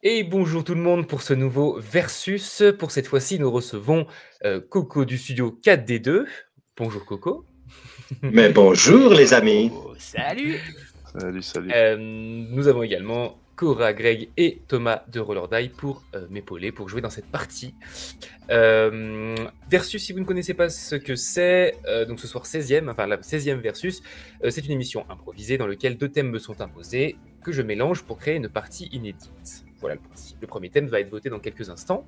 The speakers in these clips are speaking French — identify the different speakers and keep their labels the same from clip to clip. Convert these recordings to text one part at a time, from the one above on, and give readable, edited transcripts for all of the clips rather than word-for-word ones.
Speaker 1: Et bonjour tout le monde pour ce nouveau Versus. Pour cette fois-ci, nous recevons Coco du studio 4D2. Bonjour Coco.
Speaker 2: Mais bonjour les amis.
Speaker 3: Oh, salut.
Speaker 4: Salut.
Speaker 1: Nous avons également Cora, Greg et Thomas de Roller Die pour m'épauler, pour jouer dans cette partie. Versus, si vous ne connaissez pas ce que c'est, donc ce soir 16e, enfin la 16e Versus, c'est une émission improvisée dans laquelle deux thèmes me sont imposés, que je mélange pour créer une partie inédite. Voilà le principe. Le premier thème va être voté dans quelques instants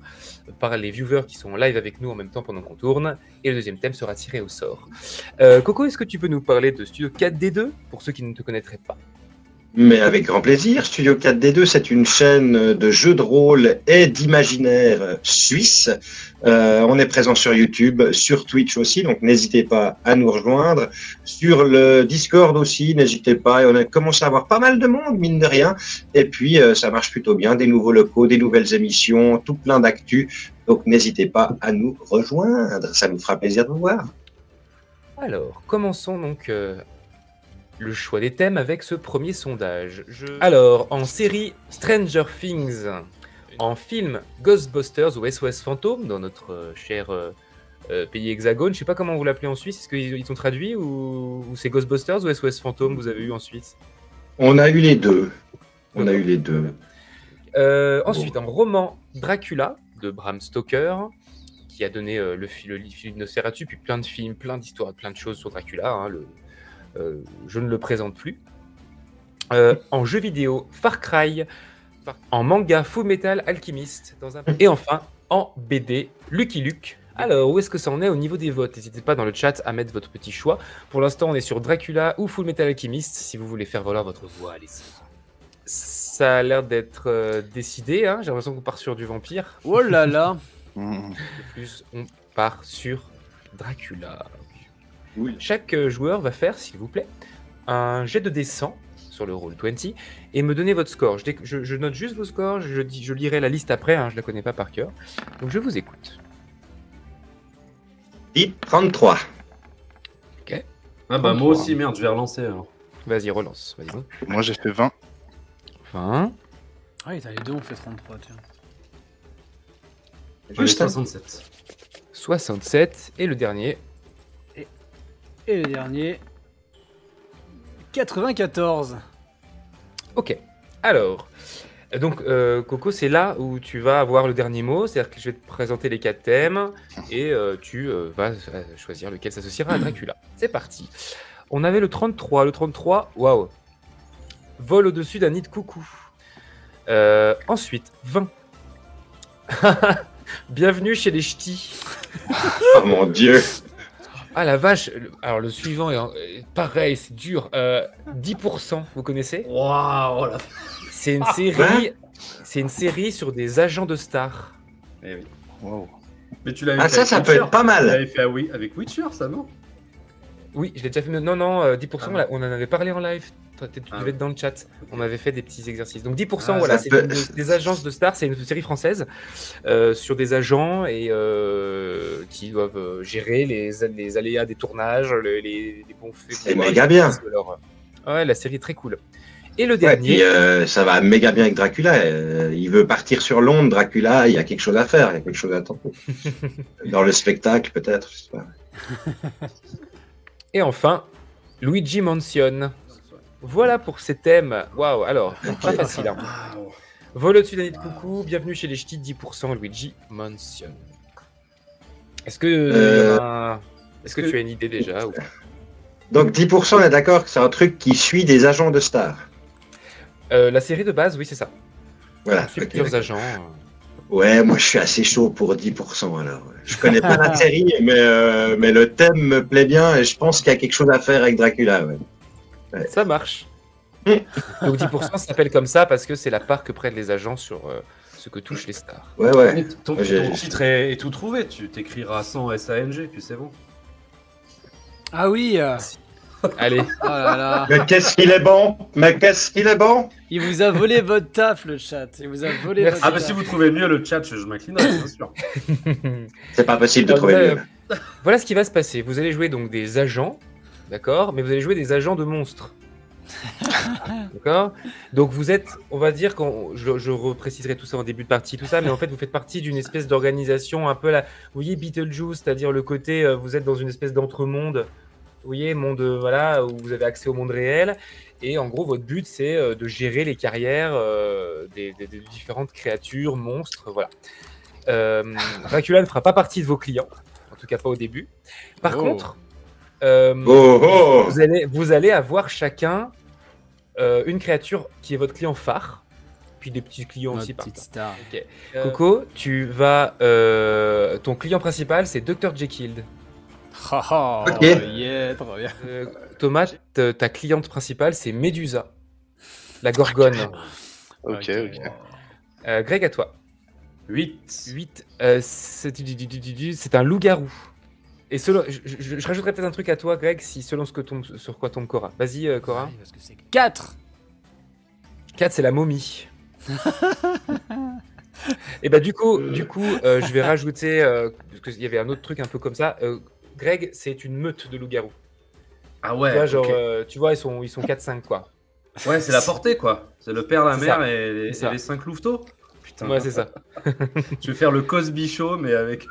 Speaker 1: par les viewers qui sont en live avec nous en même temps pendant qu'on tourne, et le deuxième thème sera tiré au sort. Coco, est-ce que tu peux nous parler de Studio 4D2 pour ceux qui ne te connaîtraient pas?
Speaker 2: Mais avec grand plaisir. Studio 4D2, c'est une chaîne de jeux de rôle et d'imaginaire suisse. On est présent sur YouTube, sur Twitch aussi, donc n'hésitez pas à nous rejoindre. Sur le Discord aussi, n'hésitez pas. Et on a commencé à avoir pas mal de monde, mine de rien. Et puis, ça marche plutôt bien. Des nouveaux locaux, des nouvelles émissions, tout plein d'actu. Donc n'hésitez pas à nous rejoindre. Ça nous fera plaisir de vous voir.
Speaker 1: Alors, commençons donc le choix des thèmes avec ce premier sondage. Alors, en série Stranger Things, en film Ghostbusters ou SOS Fantôme, dans notre cher pays hexagone, je sais pas comment vous l'appelez en Suisse, est-ce qu'ils sont traduits ou c'est Ghostbusters ou SOS Fantôme vous avez eu en Suisse?
Speaker 2: On a eu les deux.
Speaker 1: Ensuite, en roman Dracula de Bram Stoker, qui a donné le film Nosferatu, puis plein de films, plein d'histoires, plein de choses sur Dracula, hein, je ne le présente plus. En jeu vidéo, Far Cry. En manga, Full Metal Alchemist. Et enfin, en BD, Lucky Luke. Alors, où est-ce que ça en est au niveau des votes? N'hésitez pas dans le chat à mettre votre petit choix. Pour l'instant, on est sur Dracula ou Full Metal Alchemist. Si vous voulez faire valoir votre voix, allez-y. Ça a l'air d'être décidé, hein. J'ai l'impression qu'on part sur du vampire.
Speaker 3: Oh là là.
Speaker 1: De plus, on part sur Dracula.
Speaker 2: Oui.
Speaker 1: Chaque joueur va faire, s'il vous plaît, un jet de D100 sur le Roll20 et me donner votre score. Je note juste vos scores, je lirai la liste après, hein, je la connais pas par cœur. Donc je vous écoute.
Speaker 2: 33.
Speaker 1: Ok.
Speaker 4: Ah bah moi aussi, merde, je vais relancer alors.
Speaker 1: Vas-y, relance. Vas-y.
Speaker 4: Moi j'ai fait 20.
Speaker 1: 20.
Speaker 3: Ah oui, les deux ont fait 33, tiens.
Speaker 2: Juste
Speaker 4: 67.
Speaker 1: 67. Et le dernier.
Speaker 3: Et le dernier... 94.
Speaker 1: Ok. Alors, donc Coco, c'est là où tu vas avoir le dernier mot, c'est-à-dire que je vais te présenter les 4 thèmes et tu vas choisir lequel s'associera à Dracula. C'est parti. On avait le 33. Le 33, waouh. Vol au-dessus d'un nid de coucou. Ensuite, 20. Bienvenue chez les ch'tis.
Speaker 2: Oh mon Dieu.
Speaker 1: Ah la vache. Alors le suivant est pareil, c'est dur. 10%, vous connaissez?
Speaker 4: Waouh, là.
Speaker 1: C'est une série. C'est une série sur des agents de stars.
Speaker 4: Eh oui.
Speaker 5: Wow.
Speaker 4: Mais tu l'avais
Speaker 2: Ah
Speaker 4: fait
Speaker 2: ça
Speaker 4: avec
Speaker 2: peut
Speaker 4: Witcher.
Speaker 2: être pas
Speaker 4: Tu
Speaker 2: mal.
Speaker 4: l'avais fait avec Witcher, ça, non?
Speaker 1: Oui, je l'ai déjà fait. Non, 10%,
Speaker 4: Ah.
Speaker 1: là, on en avait parlé en live. Toi, tu
Speaker 4: Ah.
Speaker 1: devais être dans le chat. On avait fait des petits exercices. Donc 10%,
Speaker 4: Ah,
Speaker 1: voilà,
Speaker 2: ça
Speaker 1: c'est
Speaker 2: peut-
Speaker 1: des agences de stars. C'est une série française sur des agents et qui doivent gérer les aléas des tournages, les bons faits.
Speaker 2: C'est méga bien.
Speaker 1: Ouais, la série est très cool. Et le
Speaker 2: Ouais,
Speaker 1: dernier.
Speaker 2: puis, ça va méga bien avec Dracula. Il veut partir sur Londres, Dracula. Il y a quelque chose à faire, il y a quelque chose à attendre. Dans le spectacle, peut-être. Je sais pas.
Speaker 1: Et enfin, Luigi Mansion. Voilà pour ces thèmes. Waouh, alors, pas facile. Hein.
Speaker 4: Waouh.
Speaker 1: Vol au-dessus d'un nid de coucou, bienvenue chez les ch'tis, 10% Luigi Mansion. Est-ce que, est-ce que tu as une idée déjà ou pas?
Speaker 2: Donc 10%, on est d'accord que c'est un truc qui suit des agents de stars.
Speaker 1: La série de base, oui, c'est ça.
Speaker 2: Voilà.
Speaker 1: On suit
Speaker 2: ok,
Speaker 1: plusieurs
Speaker 2: d'accord.
Speaker 1: agents.
Speaker 2: Ouais, moi je suis assez chaud pour 10% alors. Je connais pas la série, mais le thème me plaît bien et je pense qu'il y a quelque chose à faire avec Dracula. Ouais.
Speaker 1: Ça marche. Donc 10% ça s'appelle comme ça parce que c'est la part que prennent les agents sur ce que touchent les stars.
Speaker 2: Ouais.
Speaker 4: Ton
Speaker 2: J'ai-
Speaker 4: titre est tout trouvé, tu t'écriras sans SANG, puis c'est bon.
Speaker 3: Ah oui.
Speaker 1: Allez,
Speaker 3: Oh là là.
Speaker 2: Mais qu'est-ce qu'il est bon!
Speaker 3: Il vous a volé votre taf, le chat. Il vous a volé
Speaker 1: Merci.
Speaker 3: votre
Speaker 4: Ah bah
Speaker 3: taf.
Speaker 4: si vous trouvez mieux le chat, je m'inclinerai, bien sûr.
Speaker 2: C'est pas possible de trouver mieux.
Speaker 1: Voilà ce qui va se passer. Vous allez jouer donc des agents, d'accord, mais vous allez jouer des agents de monstres. D'accord? Donc vous êtes, on va dire, je repréciserai tout ça en début de partie, tout ça, mais en fait vous faites partie d'une espèce d'organisation un peu vous voyez Beetlejuice, c'est-à-dire le côté, vous êtes dans une espèce d'entre-monde, vous voyez, monde, voilà, où vous avez accès au monde réel, et en gros votre but c'est de gérer les carrières des différentes créatures, monstres, voilà. Dracula ne fera pas partie de vos clients, en tout cas pas au début. Par contre, vous allez avoir chacun une créature qui est votre client phare, puis des petits clients aussi par
Speaker 3: star.
Speaker 1: Okay. Coco, tu vas. Ton client principal, c'est Dr. Jekyll.
Speaker 2: Ok.
Speaker 3: Yeah, trop bien.
Speaker 1: Thomas, ta cliente principale, c'est Médusa, la gorgone.
Speaker 5: Ok.
Speaker 1: Greg, à toi.
Speaker 4: 8.
Speaker 1: 8. C'est un loup-garou. Et je rajouterais peut-être un truc à toi, Greg, selon sur quoi tombe Cora. Vas-y, Cora.
Speaker 3: 4.
Speaker 1: 4, c'est la momie. Et bah du coup, je vais rajouter, parce qu'il y avait un autre truc un peu comme ça. Greg, c'est une meute de loups-garous.
Speaker 4: Ah ouais.
Speaker 1: Tu vois, genre,
Speaker 4: ok.
Speaker 1: tu vois, ils sont 4-5 quoi.
Speaker 4: Ouais, c'est la portée quoi. C'est le père, la
Speaker 1: C'est
Speaker 4: mère
Speaker 1: ça.
Speaker 4: et
Speaker 1: C'est ça.
Speaker 4: les 5 louveteaux. Putain.
Speaker 1: Ouais, c'est ça.
Speaker 4: Je vais faire le Cosby Show, mais avec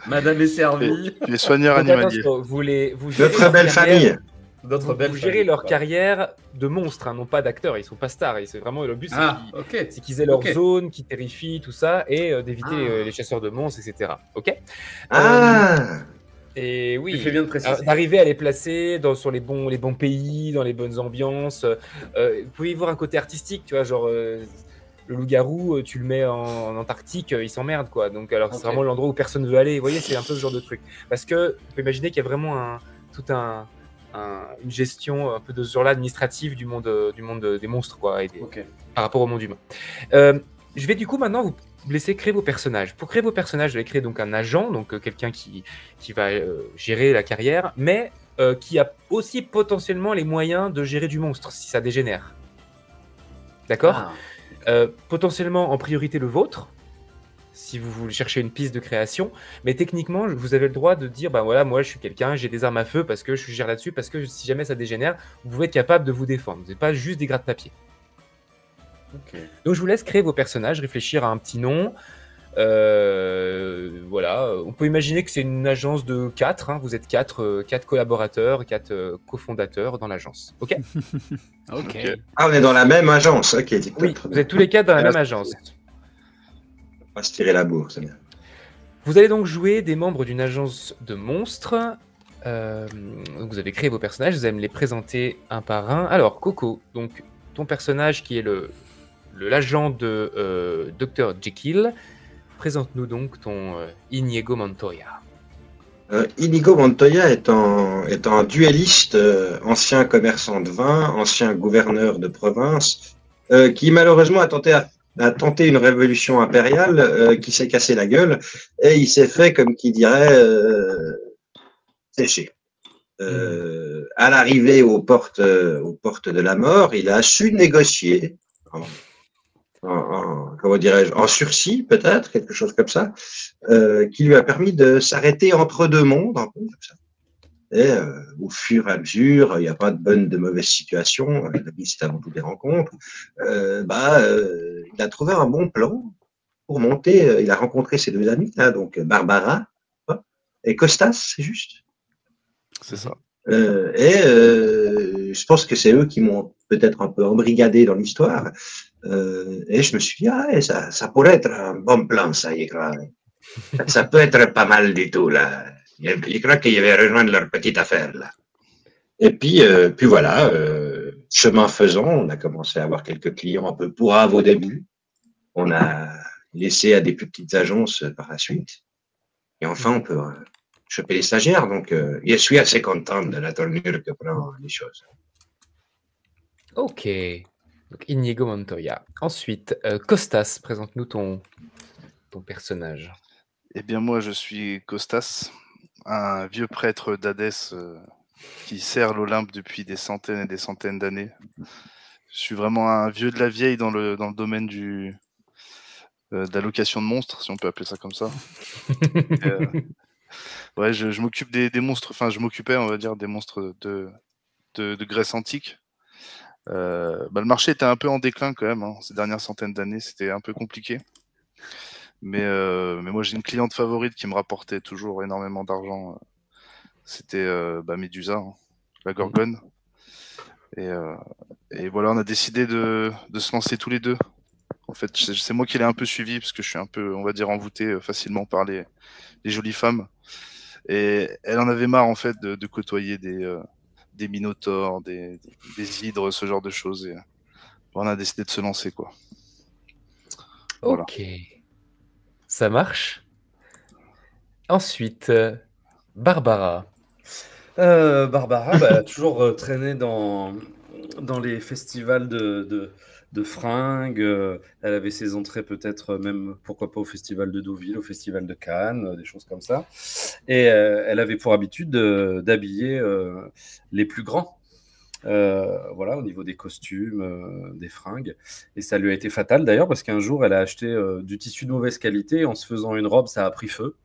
Speaker 4: Madame est servie.
Speaker 5: Les soigneurs
Speaker 1: Donc,
Speaker 5: animaliers.
Speaker 1: attention, vous gérez
Speaker 2: Notre
Speaker 1: leur
Speaker 2: belle
Speaker 1: carrière-
Speaker 2: famille.
Speaker 4: D'autres belles
Speaker 1: Vous gérez
Speaker 4: familles,
Speaker 1: leur
Speaker 4: quoi.
Speaker 1: carrière de monstres, hein, non pas d'acteurs. Ils sont pas stars. C'est vraiment le but,
Speaker 4: Ah, ok.
Speaker 1: c'est qu'ils aient leur
Speaker 4: Ok.
Speaker 1: zone qui terrifie, tout ça, et d'éviter
Speaker 4: Ah.
Speaker 1: les chasseurs de monstres, etc. Ok.
Speaker 2: Ah
Speaker 1: Et oui,
Speaker 4: Tu fais bien de préciser.
Speaker 1: d'arriver à les placer sur les bons pays, dans les bonnes ambiances. Vous pouvez y voir un côté artistique, tu vois, genre le loup-garou, tu le mets en Antarctique, il s'emmerde, quoi. Donc, alors, c'est
Speaker 4: Ok.
Speaker 1: vraiment l'endroit où personne veut aller. Vous voyez, c'est un peu ce genre de truc. Parce que vous pouvez imaginer qu'il y a vraiment une gestion un peu de ce genre-là administrative du monde des monstres, quoi,
Speaker 4: Ok.
Speaker 1: par rapport au monde humain. Je vais du coup maintenant vous laisser créer vos personnages. Pour créer vos personnages, vous allez créer donc un agent, donc quelqu'un qui va gérer la carrière, mais qui a aussi potentiellement les moyens de gérer du monstre si ça dégénère. D'accord ?
Speaker 4: Ah.
Speaker 1: Potentiellement en priorité le vôtre, si vous voulez chercher une piste de création, mais techniquement, vous avez le droit de dire, ben voilà, moi je suis quelqu'un, j'ai des armes à feu parce que je gère là-dessus, parce que si jamais ça dégénère, vous pouvez être capable de vous défendre. Vous n'êtes pas juste des gratte-papier.
Speaker 4: Ok.
Speaker 1: Donc je vous laisse créer vos personnages, réfléchir à un petit nom. Voilà, on peut imaginer que c'est une agence de 4, hein. Vous êtes 4 collaborateurs, 4 cofondateurs dans l'agence. Ok ?
Speaker 3: Ok.
Speaker 2: Ah, on est dans la même agence. Ok, c'est
Speaker 1: Oui,
Speaker 2: très
Speaker 1: vous
Speaker 2: bien.
Speaker 1: êtes tous les 4 dans la même agence.
Speaker 2: On va se tirer la bourre, c'est bien.
Speaker 1: Vous allez donc jouer des membres d'une agence de monstres. Donc vous avez créé vos personnages, vous allez me les présenter un par un. Alors, Coco, donc ton personnage qui est l'agent de Dr. Jekyll. Présente-nous donc ton Inigo Montoya.
Speaker 2: Inigo Montoya est un duelliste, ancien commerçant de vin, ancien gouverneur de province, qui malheureusement a tenté une révolution impériale, qui s'est cassé la gueule, et il s'est fait, comme qui dirait, sécher. À l'arrivée aux portes de la mort, il a su négocier, comment dirais-je, en sursis peut-être, quelque chose comme ça, qui lui a permis de s'arrêter entre deux mondes, un peu comme ça. Et au fur et à mesure, il n'y a pas de bonne, de mauvaise situation, la vie c'est avant tout des rencontres, il a trouvé un bon plan pour monter, il a rencontré ses deux amis, là, donc Barbara et Costas, c'est juste.
Speaker 5: C'est ça.
Speaker 2: Je pense que c'est eux qui m'ont peut-être un peu embrigadé dans l'histoire. Et je me suis dit, ça pourrait être un bon plan, ça, je crois. Ça peut être pas mal du tout, là. Je crois qu'ils vont rejoindre leur petite affaire, là. Et puis voilà, chemin faisant, on a commencé à avoir quelques clients un peu pourraves au début. On a laissé à des plus petites agences par la suite. Et enfin, on peut choper les stagiaires. Donc, je suis assez content de la tournure que prend les choses.
Speaker 1: Ok. Donc Inigo Montoya. Ensuite, Costas, présente-nous ton personnage.
Speaker 5: Eh bien, moi, je suis Costas, un vieux prêtre d'Hadès qui sert l'Olympe depuis des centaines et des centaines d'années. Je suis vraiment un vieux de la vieille dans le domaine de la location de monstres, si on peut appeler ça comme ça. Ouais, je m'occupe des monstres, enfin, je m'occupais, on va dire, des monstres de de Grèce antique. Le marché était un peu en déclin quand même, hein, ces dernières centaines d'années, c'était un peu compliqué. Mais moi, j'ai une cliente favorite qui me rapportait toujours énormément d'argent. C'était Médusa, hein, la Gorgone. Et voilà, on a décidé de se lancer tous les deux. En fait, c'est moi qui l'ai un peu suivi parce que je suis un peu, on va dire, envoûté facilement par les jolies femmes. Et elle en avait marre en fait de côtoyer des minotaures, des hydres, ce genre de choses. Et on a décidé de se lancer, quoi. Voilà.
Speaker 1: Ok. Ça marche. Ensuite, Barbara.
Speaker 4: Barbara, elle a toujours traîné dans les festivals de fringues. Elle avait ses entrées peut-être même, pourquoi pas, au festival de Deauville, au festival de Cannes, des choses comme ça. Et elle avait pour habitude d'habiller les plus grands. Voilà, au niveau des costumes, des fringues. Et ça lui a été fatal d'ailleurs, parce qu'un jour, elle a acheté du tissu de mauvaise qualité. En se faisant une robe, ça a pris feu.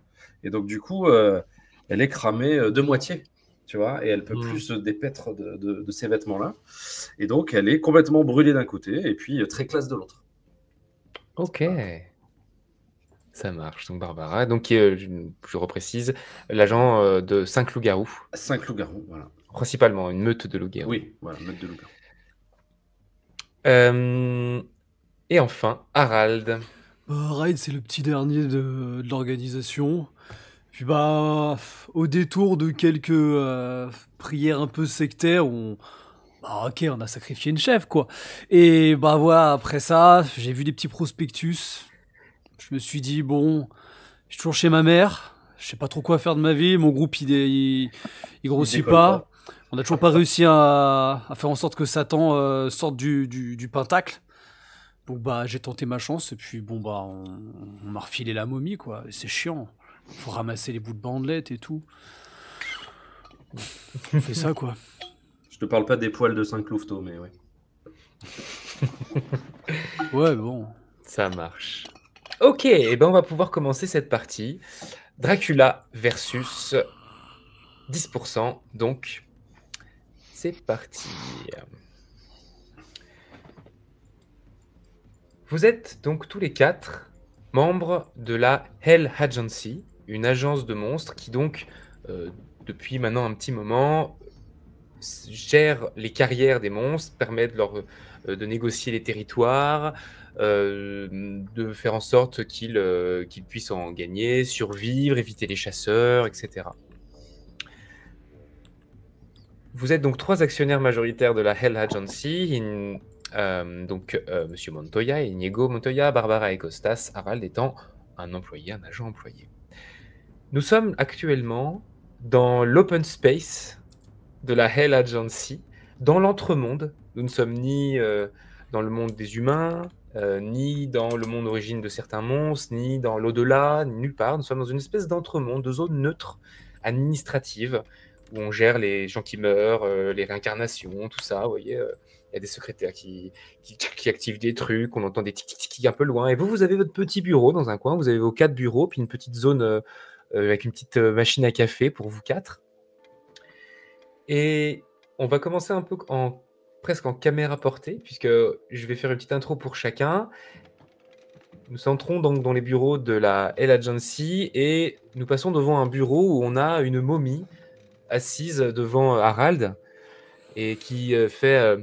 Speaker 4: Et donc, du coup, elle est cramée de moitié. Tu vois, et elle peut plus se dépaître de ces vêtements-là. Et donc, elle est complètement brûlée d'un côté et puis très classe de l'autre.
Speaker 1: Ok. Ça marche. Donc Barbara. Donc, je reprécise, l'agent de 5 loups-garous.
Speaker 4: 5 loups-garous, voilà.
Speaker 1: Principalement, une meute de loups-garous.
Speaker 4: Oui, voilà, meute de loups-garous.
Speaker 1: Et enfin, Harald.
Speaker 3: Harald, c'est le petit dernier de l'organisation. Puis au détour de quelques prières un peu sectaires, on a sacrifié une chèvre, quoi. Et voilà, après ça, j'ai vu des petits prospectus. Je me suis dit, bon, je suis toujours chez ma mère, je sais pas trop quoi faire de ma vie, mon groupe il grossit pas. On n'a toujours pas réussi à faire en sorte que Satan sorte du pentacle. Donc j'ai tenté ma chance et puis on m'a refilé la momie, quoi. Et c'est chiant. Faut ramasser les bouts de bandelettes et tout. On fait ça, quoi.
Speaker 4: Je te parle pas des poils de Saint-Clouveteau, mais oui.
Speaker 3: Ouais, bon.
Speaker 1: Ça marche. Ok, et on va pouvoir commencer cette partie. Dracula versus 10%. Donc, c'est parti. Vous êtes donc tous les 4 membres de la Hell Agency, une agence de monstres qui donc, depuis maintenant un petit moment, gère les carrières des monstres, permet de négocier les territoires, de faire en sorte qu'ils puissent en gagner, survivre, éviter les chasseurs, etc. Vous êtes donc 3 actionnaires majoritaires de la Hell Agency, Monsieur Montoya, Inigo Montoya, Barbara et Costas, Harald étant un agent employé. Nous sommes actuellement dans l'open space de la Hell Agency, dans l'entremonde. Nous ne sommes ni dans le monde des humains, ni dans le monde d'origine de certains monstres, ni dans l'au-delà, ni nulle part. Nous sommes dans une espèce d'entremonde, de zone neutre administrative, où on gère les gens qui meurent, les réincarnations, tout ça, vous voyez. Il y a des secrétaires qui activent des trucs, on entend des tic-tic-tic un peu loin. Et vous avez votre petit bureau dans un coin, vous avez vos 4 bureaux, puis une petite zone avec une petite machine à café pour vous 4. Et on va commencer un peu presque en caméra portée, puisque je vais faire une petite intro pour chacun. Nous entrons donc dans les bureaux de la Hell Agency et nous passons devant un bureau où on a une momie assise devant Harald et qui fait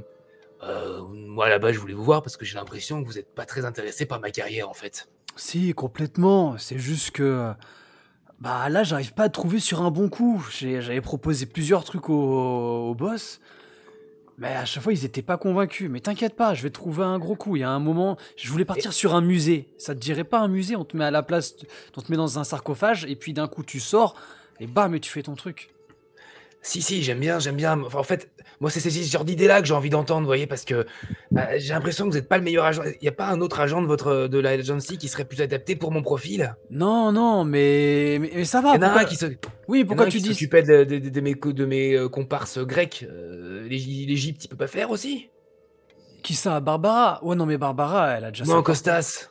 Speaker 1: moi là-bas je voulais vous voir parce que j'ai l'impression que vous n'êtes pas très intéressé par ma carrière en fait.
Speaker 3: Si, complètement. C'est juste que là j'arrive pas à trouver sur un bon coup. J'avais proposé plusieurs trucs au boss, mais à chaque fois ils étaient pas convaincus. Mais t'inquiète pas, je vais trouver un gros coup. Il y a un moment, je voulais partir sur un musée. Ça te dirait pas un musée? On te met à la place, on te met dans un sarcophage et puis d'un coup tu sors et bam, et tu fais ton truc.
Speaker 1: Si, j'aime bien. Enfin, en fait, moi, c'est ce genre d'idée-là que j'ai envie d'entendre, vous voyez, parce que j'ai l'impression que vous n'êtes pas le meilleur agent. Il n'y a pas un autre agent de la agency qui serait plus adapté pour mon profil?
Speaker 3: Non, mais ça va.
Speaker 1: Il y en a un qui se...
Speaker 3: Oui, pourquoi tu
Speaker 1: dis...
Speaker 3: dis...
Speaker 1: s'occupait de mes comparses grecs. L'Égypte, il peut pas faire aussi?
Speaker 3: Qui ça? Barbara? Ouais, non, mais Barbara, elle a déjà...
Speaker 1: Non, Costas.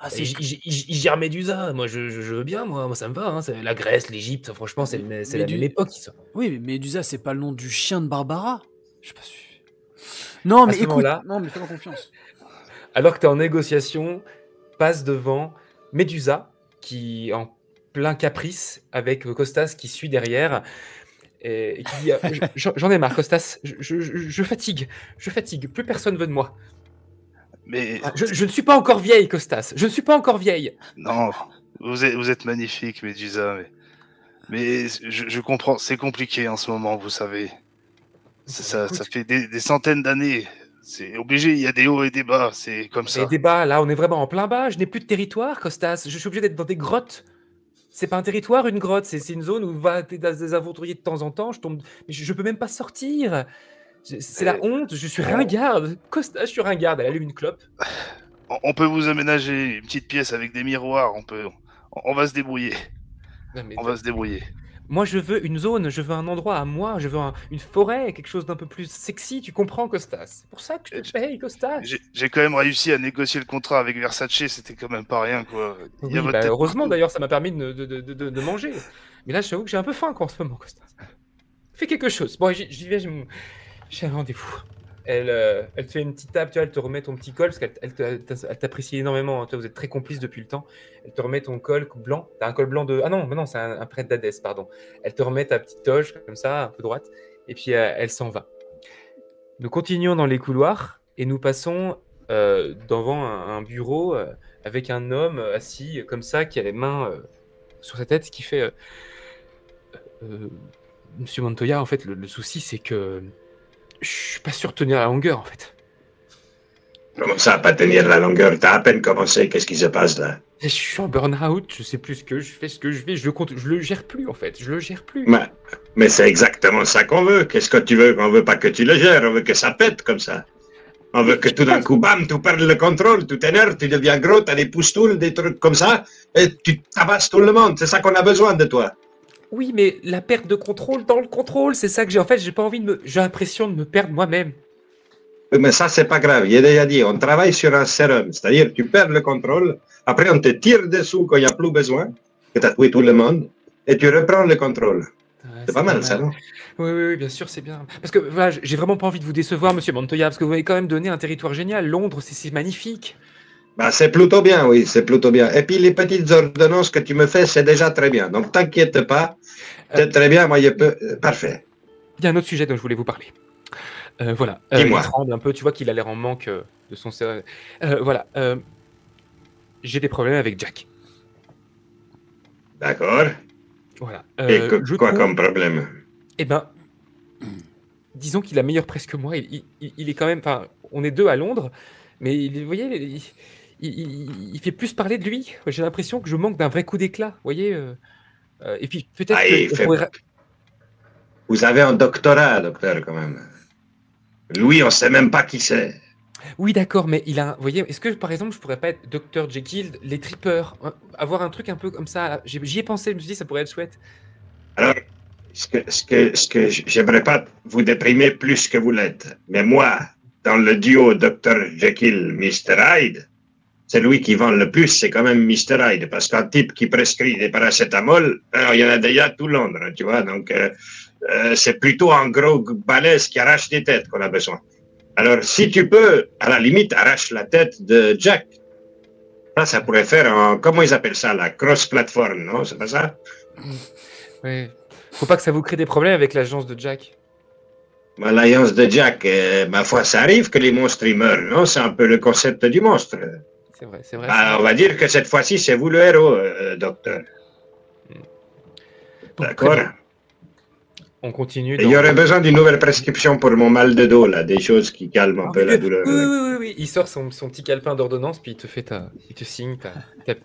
Speaker 3: Ah,
Speaker 1: Il gère Médusa. Moi, je veux bien, moi ça me va. Hein. La Grèce, l'Égypte, franchement, c'est la même époque. Ça.
Speaker 3: Oui, mais Médusa, c'est pas le nom du chien de Barbara. Je sais pas si... Non, mais écoute, non, mais fais-moi confiance.
Speaker 1: Alors que tu es en négociation, passe devant Médusa, qui en plein caprice, avec Costas qui suit derrière, et qui dit j'en ai marre, Costas, je fatigue, plus personne veut de moi.
Speaker 5: Mais
Speaker 1: je ne suis pas encore vieille, Costas, je ne suis pas encore vieille.
Speaker 5: Non, vous êtes magnifique, Médusa, mais je comprends, c'est compliqué en ce moment, vous savez. Ça fait des centaines d'années. C'est obligé, il y a des hauts et des bas, c'est comme ça.
Speaker 1: Les débats, là, on est vraiment en plein bas. Je n'ai plus de territoire, Costas. Je suis obligé d'être dans des grottes. C'est pas un territoire, une grotte. C'est une zone où va des aventuriers de temps en temps. Je peux même pas sortir. C'est la honte. Je suis ringarde. Costas, je suis ringarde. Elle allume une clope.
Speaker 5: On peut vous aménager une petite pièce avec des miroirs. On va se débrouiller. On va se débrouiller.
Speaker 1: Moi, je veux une zone, je veux un endroit à moi, je veux une forêt, quelque chose d'un peu plus sexy, tu comprends, Costas? C'est pour ça que je te paye, Costas.
Speaker 5: J'ai quand même réussi à négocier le contrat avec Versace, c'était quand même pas rien, quoi.
Speaker 1: Oui, heureusement, d'ailleurs, ça m'a permis de manger. Mais là, j'avoue que j'ai un peu faim, quoi, en ce moment, Costas. Fais quelque chose. Bon, j'y vais, j'ai un rendez-vous. Elle te fait une petite tape, tu vois, elle te remet ton petit col, parce qu'elle t'apprécie énormément, hein, toi, vous êtes très complices depuis le temps. Elle te remet ton col blanc, t'as un col blanc de... Ah non, mais non, c'est un prêtre d'Hadès, pardon. Elle te remet ta petite toge, comme ça, un peu droite, et puis elle s'en va. Nous continuons dans les couloirs, et nous passons devant un bureau avec un homme assis, comme ça, qui a les mains sur sa tête, qui fait... Monsieur Montoya, en fait, le souci, c'est que... Je suis pas sûr de tenir la longueur, en fait.
Speaker 2: Comment ça, pas tenir la longueur? T'as à peine commencé, qu'est-ce qui se passe là?
Speaker 1: Je suis en burn-out, je sais plus ce que je fais, ce que je fais, je le gère plus, en fait, je le gère plus.
Speaker 2: Mais c'est exactement ça qu'on veut. Qu'est-ce que tu veux? On veut pas que tu le gères, on veut que ça pète comme ça. On veut que tout d'un coup, bam, tu perds le contrôle, tu t'énerves, tu deviens gros, t'as des pousse-toules, des trucs comme ça, et tu tabasses tout le monde. C'est ça qu'on a besoin de toi.
Speaker 1: Oui, mais la perte de contrôle dans le contrôle, c'est ça que j'ai. En fait, j'ai pas envie j'ai l'impression de me perdre moi-même.
Speaker 2: Mais ça, c'est pas grave. Il a déjà dit, on travaille sur un sérum. C'est-à-dire, tu perds le contrôle, après on te tire dessous quand il n'y a plus besoin, que tu as tué tout le monde, et tu reprends le contrôle. C'est pas mal, ça, non?
Speaker 1: Oui, bien sûr, c'est bien. Parce que voilà, j'ai vraiment pas envie de vous décevoir, monsieur Montoya, parce que vous m'avez quand même donné un territoire génial. Londres, c'est magnifique.
Speaker 2: Bah, c'est plutôt bien, oui, c'est plutôt bien. Et puis, les petites ordonnances que tu me fais, c'est déjà très bien. Donc, t'inquiète pas. C'est très bien, moi, parfait.
Speaker 1: Il y a un autre sujet dont je voulais vous parler. Voilà.
Speaker 2: Dis-moi.
Speaker 1: Il tremble un peu, tu vois qu'il a l'air en manque de son... voilà. J'ai des problèmes avec Jack.
Speaker 2: D'accord.
Speaker 1: Voilà.
Speaker 2: Et quoi comme problème?
Speaker 1: Eh ben, disons qu'il a meilleure presse que moi. Il est quand même... Enfin, on est deux à Londres, mais vous voyez, il fait plus parler de lui. J'ai l'impression que je manque d'un vrai coup d'éclat, vous voyez. Et puis peut-être
Speaker 2: Vous avez un doctorat, docteur, quand même. Lui, on ne sait même pas qui c'est.
Speaker 1: Oui, d'accord, mais il a... Vous voyez, est-ce que, par exemple, je pourrais pas être Dr. Jekyll, les trippers, avoir un truc un peu comme ça? J'y ai pensé, je me suis dit, ça pourrait être chouette.
Speaker 2: Alors, ce que j'aimerais pas vous déprimer plus que vous l'êtes. Mais moi, dans le duo Dr. Jekyll, Mr. Hyde, celui qui vend le plus, c'est quand même Mr. Hyde, parce qu'un type qui prescrit des paracétamol, il y en a déjà tout Londres, tu vois, donc c'est plutôt un gros balèze qui arrache des têtes qu'on a besoin. Alors, si tu peux, à la limite, arrache la tête de Jack. Ça pourrait faire un, comment ils appellent ça, la cross-platform, non? C'est pas ça?
Speaker 1: Oui. Faut pas que ça vous crée des problèmes avec l'agence de Jack.
Speaker 2: L'alliance de Jack, ma foi, ça arrive que les monstres y meurent, non? C'est un peu le concept du monstre.
Speaker 1: C'est vrai, c'est vrai.
Speaker 2: On va dire que cette fois-ci, c'est vous le héros, docteur. D'accord.
Speaker 1: On continue.
Speaker 2: Il y aurait besoin d'une nouvelle prescription pour mon mal de dos, là, des choses qui calment un peu la douleur.
Speaker 1: Oui. Il sort son petit calepin d'ordonnance, puis il te signe ta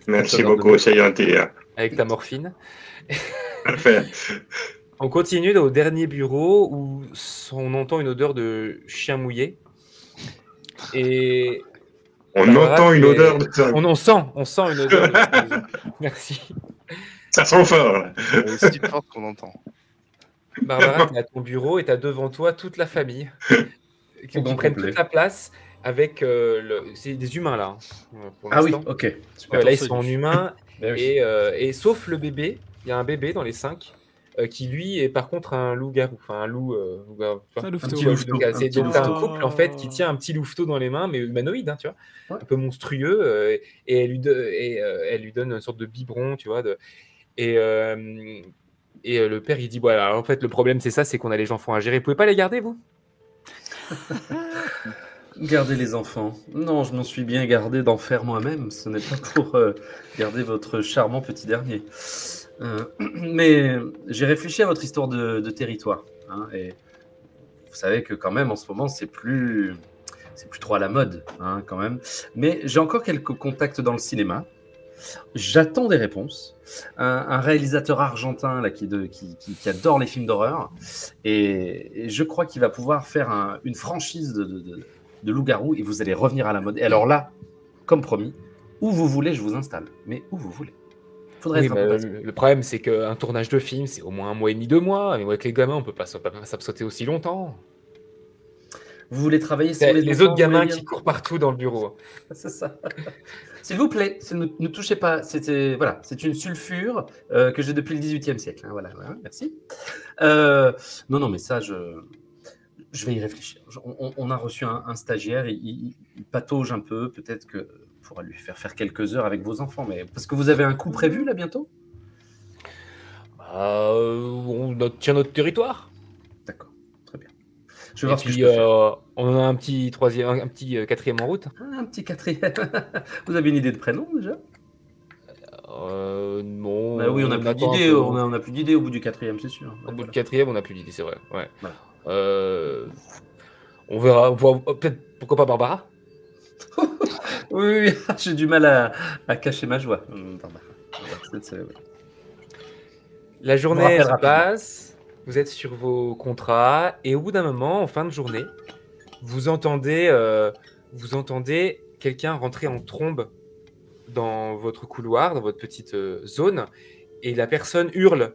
Speaker 2: Merci beaucoup, c'est gentil.
Speaker 1: Avec ta morphine.
Speaker 2: Parfait.
Speaker 1: On continue au dernier bureau où on entend une odeur de chien mouillé. Et
Speaker 2: on entend une odeur de ça.
Speaker 1: On sent une odeur de ça. Merci.
Speaker 2: Ça sent fort, là.
Speaker 5: C'est si fort qu'on entend.
Speaker 1: Barbara, tu es à ton bureau et tu as devant toi toute la famille qui prennent toute la place. avec c'est des humains là, pour
Speaker 4: Ah oui,
Speaker 1: l'instant.
Speaker 4: ok. Super.
Speaker 1: Là, ils sont en humain.
Speaker 4: Ben oui.
Speaker 1: Et sauf le bébé, il y a un bébé dans les 5 qui lui est par contre un loup-garou, enfin un loup.
Speaker 3: Un louveteau.
Speaker 4: petit louveteau.
Speaker 1: Donc,
Speaker 4: Un
Speaker 1: c'est
Speaker 4: petit
Speaker 1: donc t'as un
Speaker 3: louveteau.
Speaker 1: couple en fait qui tient un petit louveteau dans les mains, mais humanoïde, hein, tu vois,
Speaker 4: Ouais.
Speaker 1: un peu monstrueux, et elle lui donne une sorte de biberon, tu vois, et le père il dit voilà, en fait le problème c'est ça, c'est qu'on a les enfants à gérer, vous pouvez pas les garder vous?
Speaker 4: Gardez les enfants. Non, je m'en suis bien gardé d'en faire moi-même. Ce n'est pas pour garder votre charmant petit dernier. Mais j'ai réfléchi à votre histoire de territoire. Hein, et vous savez que quand même, en ce moment, c'est plus trop à la mode, hein, quand même. Mais j'ai encore quelques contacts dans le cinéma. J'attends des réponses. Un réalisateur argentin là, qui adore les films d'horreur. Et je crois qu'il va pouvoir faire une franchise de loup-garou et vous allez revenir à la mode. Et alors là, comme promis, où vous voulez, je vous installe. Mais où vous voulez. Faudrait
Speaker 1: Oui,
Speaker 4: être un
Speaker 1: mais
Speaker 4: peu patient.
Speaker 1: le problème c'est qu'un tournage de film c'est au moins 1 mois et demi, 2 mois, et avec les gamins on peut pas s'absenter aussi longtemps.
Speaker 4: Vous voulez travailler sur les
Speaker 1: Les
Speaker 4: enfants,
Speaker 1: autres gamins
Speaker 4: vous voulez
Speaker 1: qui courent partout dans le bureau.
Speaker 4: C'est ça. S'il vous plaît, ne touchez pas. Voilà, c'est une sulfure que j'ai depuis le XVIIIe siècle. Hein, voilà, merci. Non, mais ça, je vais y réfléchir. On a reçu un stagiaire, il patauge un peu. Peut-être que pourra lui faire quelques heures avec vos enfants. Mais parce que vous avez un coup prévu là bientôt?
Speaker 1: On tient notre territoire.
Speaker 4: D'accord, très bien. Je vais voir ce que je
Speaker 1: puis,
Speaker 4: peux faire.
Speaker 1: on a un petit quatrième en route.
Speaker 4: Un petit quatrième. Vous avez une idée de prénom déjà?
Speaker 1: Non.
Speaker 4: Bah oui, on n'a plus
Speaker 1: attend un
Speaker 4: d'idée.
Speaker 1: peu.
Speaker 4: On a plus d'idée au bout du quatrième, c'est sûr.
Speaker 1: Au bout du quatrième, on n'a plus d'idée, c'est vrai. Ouais.
Speaker 4: Voilà.
Speaker 1: On verra. Peut-être, pourquoi pas Barbara?
Speaker 4: Oui, j'ai du mal à cacher ma joie.
Speaker 1: La
Speaker 4: Je vous
Speaker 1: journée
Speaker 4: rappelle
Speaker 1: se
Speaker 4: rapidement.
Speaker 1: passe, vous êtes sur vos contrats, et au bout d'un moment, en fin de journée, vous entendez quelqu'un rentrer en trombe dans votre couloir, dans votre petite zone, et la personne hurle.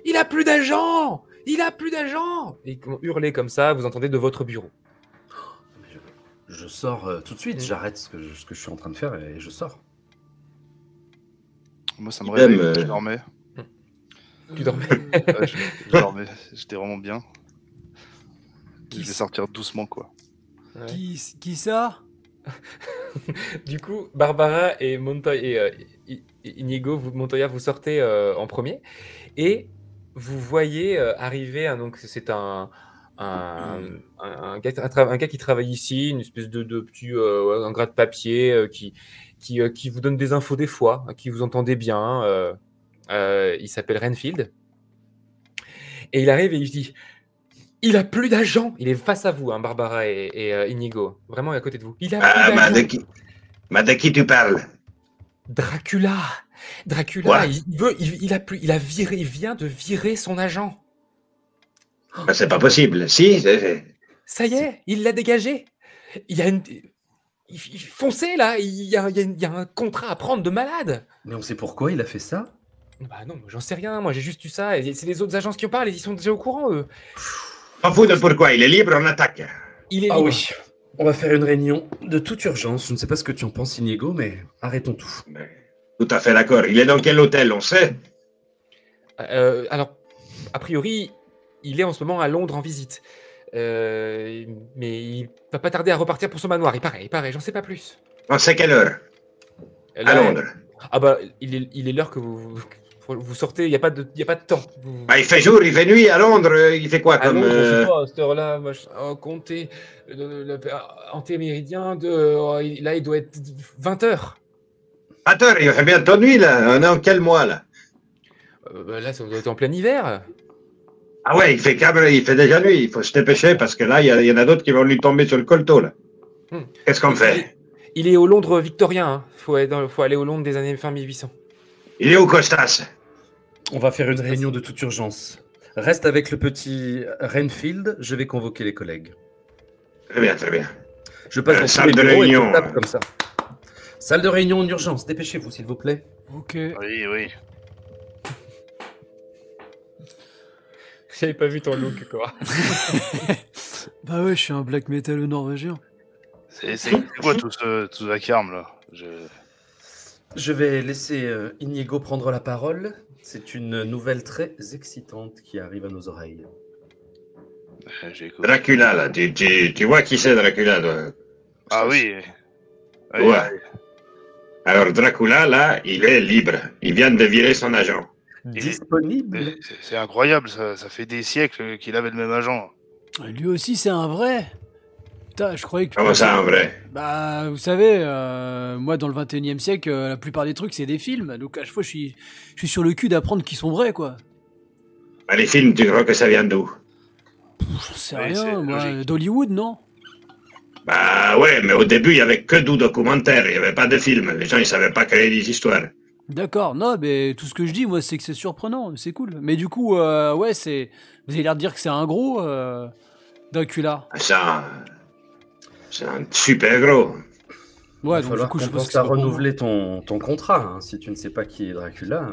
Speaker 1: Il a plus d'agents! Il a plus d'agents! Et hurler comme ça, vous entendez de votre bureau.
Speaker 4: Je sors tout de suite,
Speaker 1: Mm.
Speaker 4: j'arrête ce que je suis en train de faire et je sors.
Speaker 5: Moi, ça me
Speaker 2: Idem,
Speaker 5: réveille, je dormais.
Speaker 1: Tu dormais.
Speaker 5: Ouais, je dormais, j'étais vraiment bien.
Speaker 3: Qui
Speaker 5: Je vais
Speaker 3: s-
Speaker 5: sortir doucement, quoi.
Speaker 1: Ouais.
Speaker 3: Qui ça?
Speaker 1: Du coup, Barbara et Inigo, Montoya, vous sortez en premier, et vous voyez arriver, donc c'est un gars qui travaille ici, une espèce de petit un gras de papier qui vous donne des infos des fois, qui vous entendez bien. Il s'appelle Renfield. Et il arrive et il dit: il a plus d'agents. Il est face à vous, hein, Barbara et Inigo. Vraiment à côté de vous. Il a plus
Speaker 2: Ah,
Speaker 1: d'agents.
Speaker 2: de qui tu parles?
Speaker 1: Dracula.
Speaker 2: Quoi?
Speaker 1: Il vient de virer son agent.
Speaker 2: Ben, c'est pas possible. Si,
Speaker 1: Ça y est, il l'a dégagé. Foncez là, il y a un contrat à prendre de malade.
Speaker 4: Mais on sait pourquoi il a fait ça?
Speaker 1: Bah non, j'en sais rien, moi j'ai juste eu ça, et c'est les autres agences qui en parlent, ils sont déjà au courant, eux.
Speaker 2: m'en fous de pourquoi. Il est libre, on attaque.
Speaker 1: Il est
Speaker 4: Ah
Speaker 1: libre.
Speaker 4: oui, on va faire une réunion de toute urgence. Je ne sais pas ce que tu en penses, Inigo, mais arrêtons tout.
Speaker 2: Ben, tout à fait d'accord. Il est dans quel hôtel, on sait?
Speaker 1: Alors, a priori, il est en ce moment à Londres en visite. Mais il va pas tarder à repartir pour son manoir, il paraît, j'en sais pas plus.
Speaker 2: On sait quelle heure? À
Speaker 1: Là,
Speaker 2: Londres.
Speaker 1: Ah bah, il est l'heure que vous sortez, il n'y a pas de temps.
Speaker 2: Ben, il fait jour, il fait nuit. À Londres, il fait quoi
Speaker 1: À
Speaker 2: comme...
Speaker 1: Londres, je sais pas, à cette heure-là, comptez, antéméridien, là, il doit être 20h.
Speaker 2: 20 heures, il fait bientôt nuit, là. On est en quel mois, là?
Speaker 1: Là, ça doit être en plein hiver.
Speaker 2: Ah ouais, il fait déjà nuit. Il faut se dépêcher parce que là, il y en a d'autres qui vont lui tomber sur le colteau, là. Qu'est-ce qu'on fait?
Speaker 1: Il est au Londres victorien, hein. Faut aller au Londres des années fin 1800.
Speaker 2: Il est où, Costas?
Speaker 4: On va faire une réunion de toute urgence. Reste avec le petit Renfield, je vais convoquer les collègues.
Speaker 2: Très bien, très bien.
Speaker 4: Je passe dans tous
Speaker 2: salle
Speaker 4: les
Speaker 2: de
Speaker 4: bureaux et
Speaker 2: réunion.
Speaker 4: je tape comme ça. Salle de réunion en urgence, dépêchez-vous s'il vous plaît.
Speaker 3: Ok.
Speaker 5: Oui.
Speaker 1: J'avais pas vu ton look, quoi.
Speaker 3: Bah ouais, je suis un black metal norvégien.
Speaker 5: C'est quoi tout ce vacarme là?
Speaker 4: Je vais laisser Inigo prendre la parole. C'est une nouvelle très excitante qui arrive à nos oreilles.
Speaker 5: J'écoute.
Speaker 2: Dracula, là, tu vois qui c'est Dracula, toi?
Speaker 5: Ah oui.
Speaker 2: Ouais.
Speaker 5: Ouais.
Speaker 2: Alors Dracula, là, il est libre. Il vient de virer son agent.
Speaker 4: Disponible.
Speaker 5: C'est incroyable, ça fait des siècles qu'il avait le même agent.
Speaker 3: Lui aussi, c'est un vrai. Putain, je croyais que...
Speaker 2: Comment ça, en vrai?
Speaker 3: Bah, vous savez, moi, dans le 21e siècle, la plupart des trucs, c'est des films. Donc, à chaque fois, je suis sur le cul d'apprendre qu'ils sont vrais, quoi.
Speaker 2: Bah, les films, tu crois que ça vient d'où?
Speaker 3: J'en sais
Speaker 5: Oui,
Speaker 3: rien,
Speaker 5: c'est
Speaker 3: moi.
Speaker 5: logique.
Speaker 3: D'Hollywood, non?
Speaker 2: Bah ouais, mais au début, il y avait que du documentaire, il n'y avait pas de film. Les gens, ils savaient pas créer des histoires.
Speaker 3: D'accord, non, mais tout ce que je dis, moi, c'est que c'est surprenant, c'est cool. Mais du coup, ouais, c'est... Vous avez l'air de dire que c'est un gros, Dracula.
Speaker 2: Ça, c'est un super gros.
Speaker 4: Il
Speaker 3: Ouais,
Speaker 4: va
Speaker 3: donc du
Speaker 4: falloir
Speaker 3: coup, je
Speaker 4: qu'on
Speaker 3: pense
Speaker 4: pense
Speaker 3: que c'est
Speaker 4: à
Speaker 3: pas pour moi.
Speaker 4: renouveler ton contrat. Hein. Si tu ne sais pas qui est Dracula,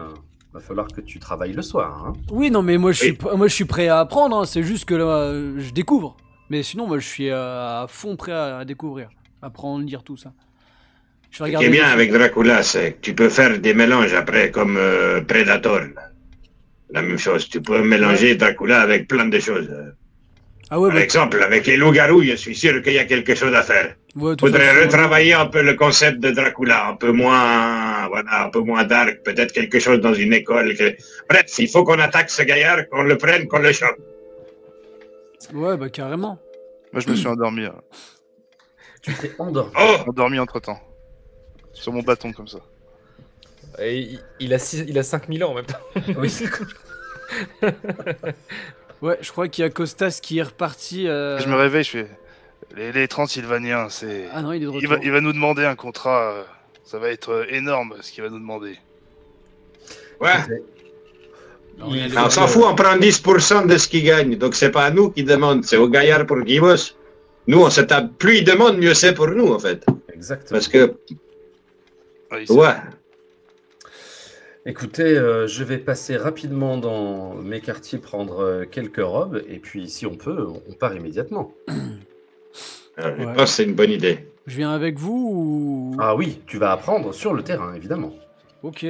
Speaker 4: va falloir que tu travailles le soir. Hein.
Speaker 3: Oui, non, mais moi,
Speaker 2: Oui.
Speaker 3: moi, je suis prêt à apprendre, hein, c'est juste que là, je découvre. Mais sinon, moi, je suis à fond prêt à découvrir, à apprendre, lire tout ça. Je vais
Speaker 2: Ce qui
Speaker 3: regarder
Speaker 2: est
Speaker 3: des
Speaker 2: bien
Speaker 3: films.
Speaker 2: avec Dracula, c'est que tu peux faire des mélanges après, comme Predator. Là. La même chose, tu peux mélanger Dracula avec plein de choses.
Speaker 3: Ah ouais,
Speaker 2: Par
Speaker 3: bah,
Speaker 2: exemple, avec les loups-garous, je suis sûr qu'il y a quelque chose à faire.
Speaker 3: ouais, de
Speaker 2: Il
Speaker 3: toute
Speaker 2: faudrait
Speaker 3: façon,
Speaker 2: retravailler un peu le concept de Dracula, un peu moins, voilà, un peu moins dark, peut-être quelque chose dans une école. Bref, il faut qu'on attaque ce gaillard, qu'on le prenne, qu'on le chope.
Speaker 3: ouais, bah, carrément.
Speaker 5: Moi, je me suis endormi. Hein.
Speaker 4: Tu t'es endormi.
Speaker 2: Oh,
Speaker 5: Endormi entre-temps. Sur mon bâton, comme ça.
Speaker 1: Et il a 5000 ans en même temps.
Speaker 4: Oui.
Speaker 3: Ouais, je crois qu'il y a Costas qui est reparti.
Speaker 5: Je me réveille, je fais... Les Transylvaniens, c'est...
Speaker 3: Ah non, il est de
Speaker 5: Il
Speaker 3: retour.
Speaker 5: va nous demander un contrat. Ça va être énorme, ce qu'il va nous demander.
Speaker 2: ouais.
Speaker 4: Il-
Speaker 2: On s'en fout, on prend 10% de ce qu'il gagne. Donc c'est pas à nous qui demande, c'est au gaillard pour qu'il bosse. Nous, on se tape. Plus il demande, mieux c'est pour nous, en fait.
Speaker 4: Exactement.
Speaker 2: Parce que,
Speaker 5: Oui,
Speaker 2: ouais.
Speaker 4: Écoutez, je vais passer rapidement dans mes quartiers prendre quelques robes et puis si on peut, on part immédiatement.
Speaker 2: Alors, je
Speaker 3: Ouais.
Speaker 2: pense que c'est une bonne idée.
Speaker 3: Je viens avec vous ou...
Speaker 4: Ah oui, tu vas apprendre sur le terrain, évidemment.
Speaker 3: Ok.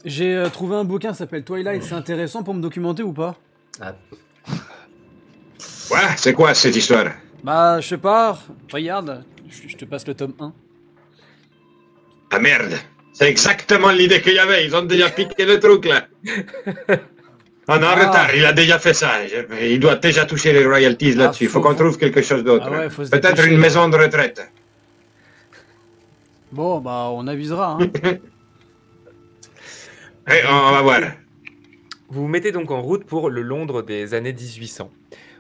Speaker 3: J'ai trouvé un bouquin qui s'appelle Twilight, c'est intéressant pour me documenter ou pas?
Speaker 4: Ah,
Speaker 2: Ouais, c'est quoi cette histoire?
Speaker 3: Bah, je sais pas, regarde, je te passe le tome 1.
Speaker 2: Ah merde, c'est exactement l'idée qu'il y avait. Ils ont déjà piqué le truc là. On est en retard, il a déjà fait ça. Il doit déjà toucher les royalties là-dessus. Il faut qu'on trouve quelque chose d'autre.
Speaker 3: Ah ouais, faut se
Speaker 2: Peut-être
Speaker 3: dépêcher,
Speaker 2: une
Speaker 3: là.
Speaker 2: maison de retraite.
Speaker 3: Bon, bah, on avisera, hein.
Speaker 2: Et on va voir.
Speaker 1: Vous vous mettez donc en route pour le Londres des années 1800.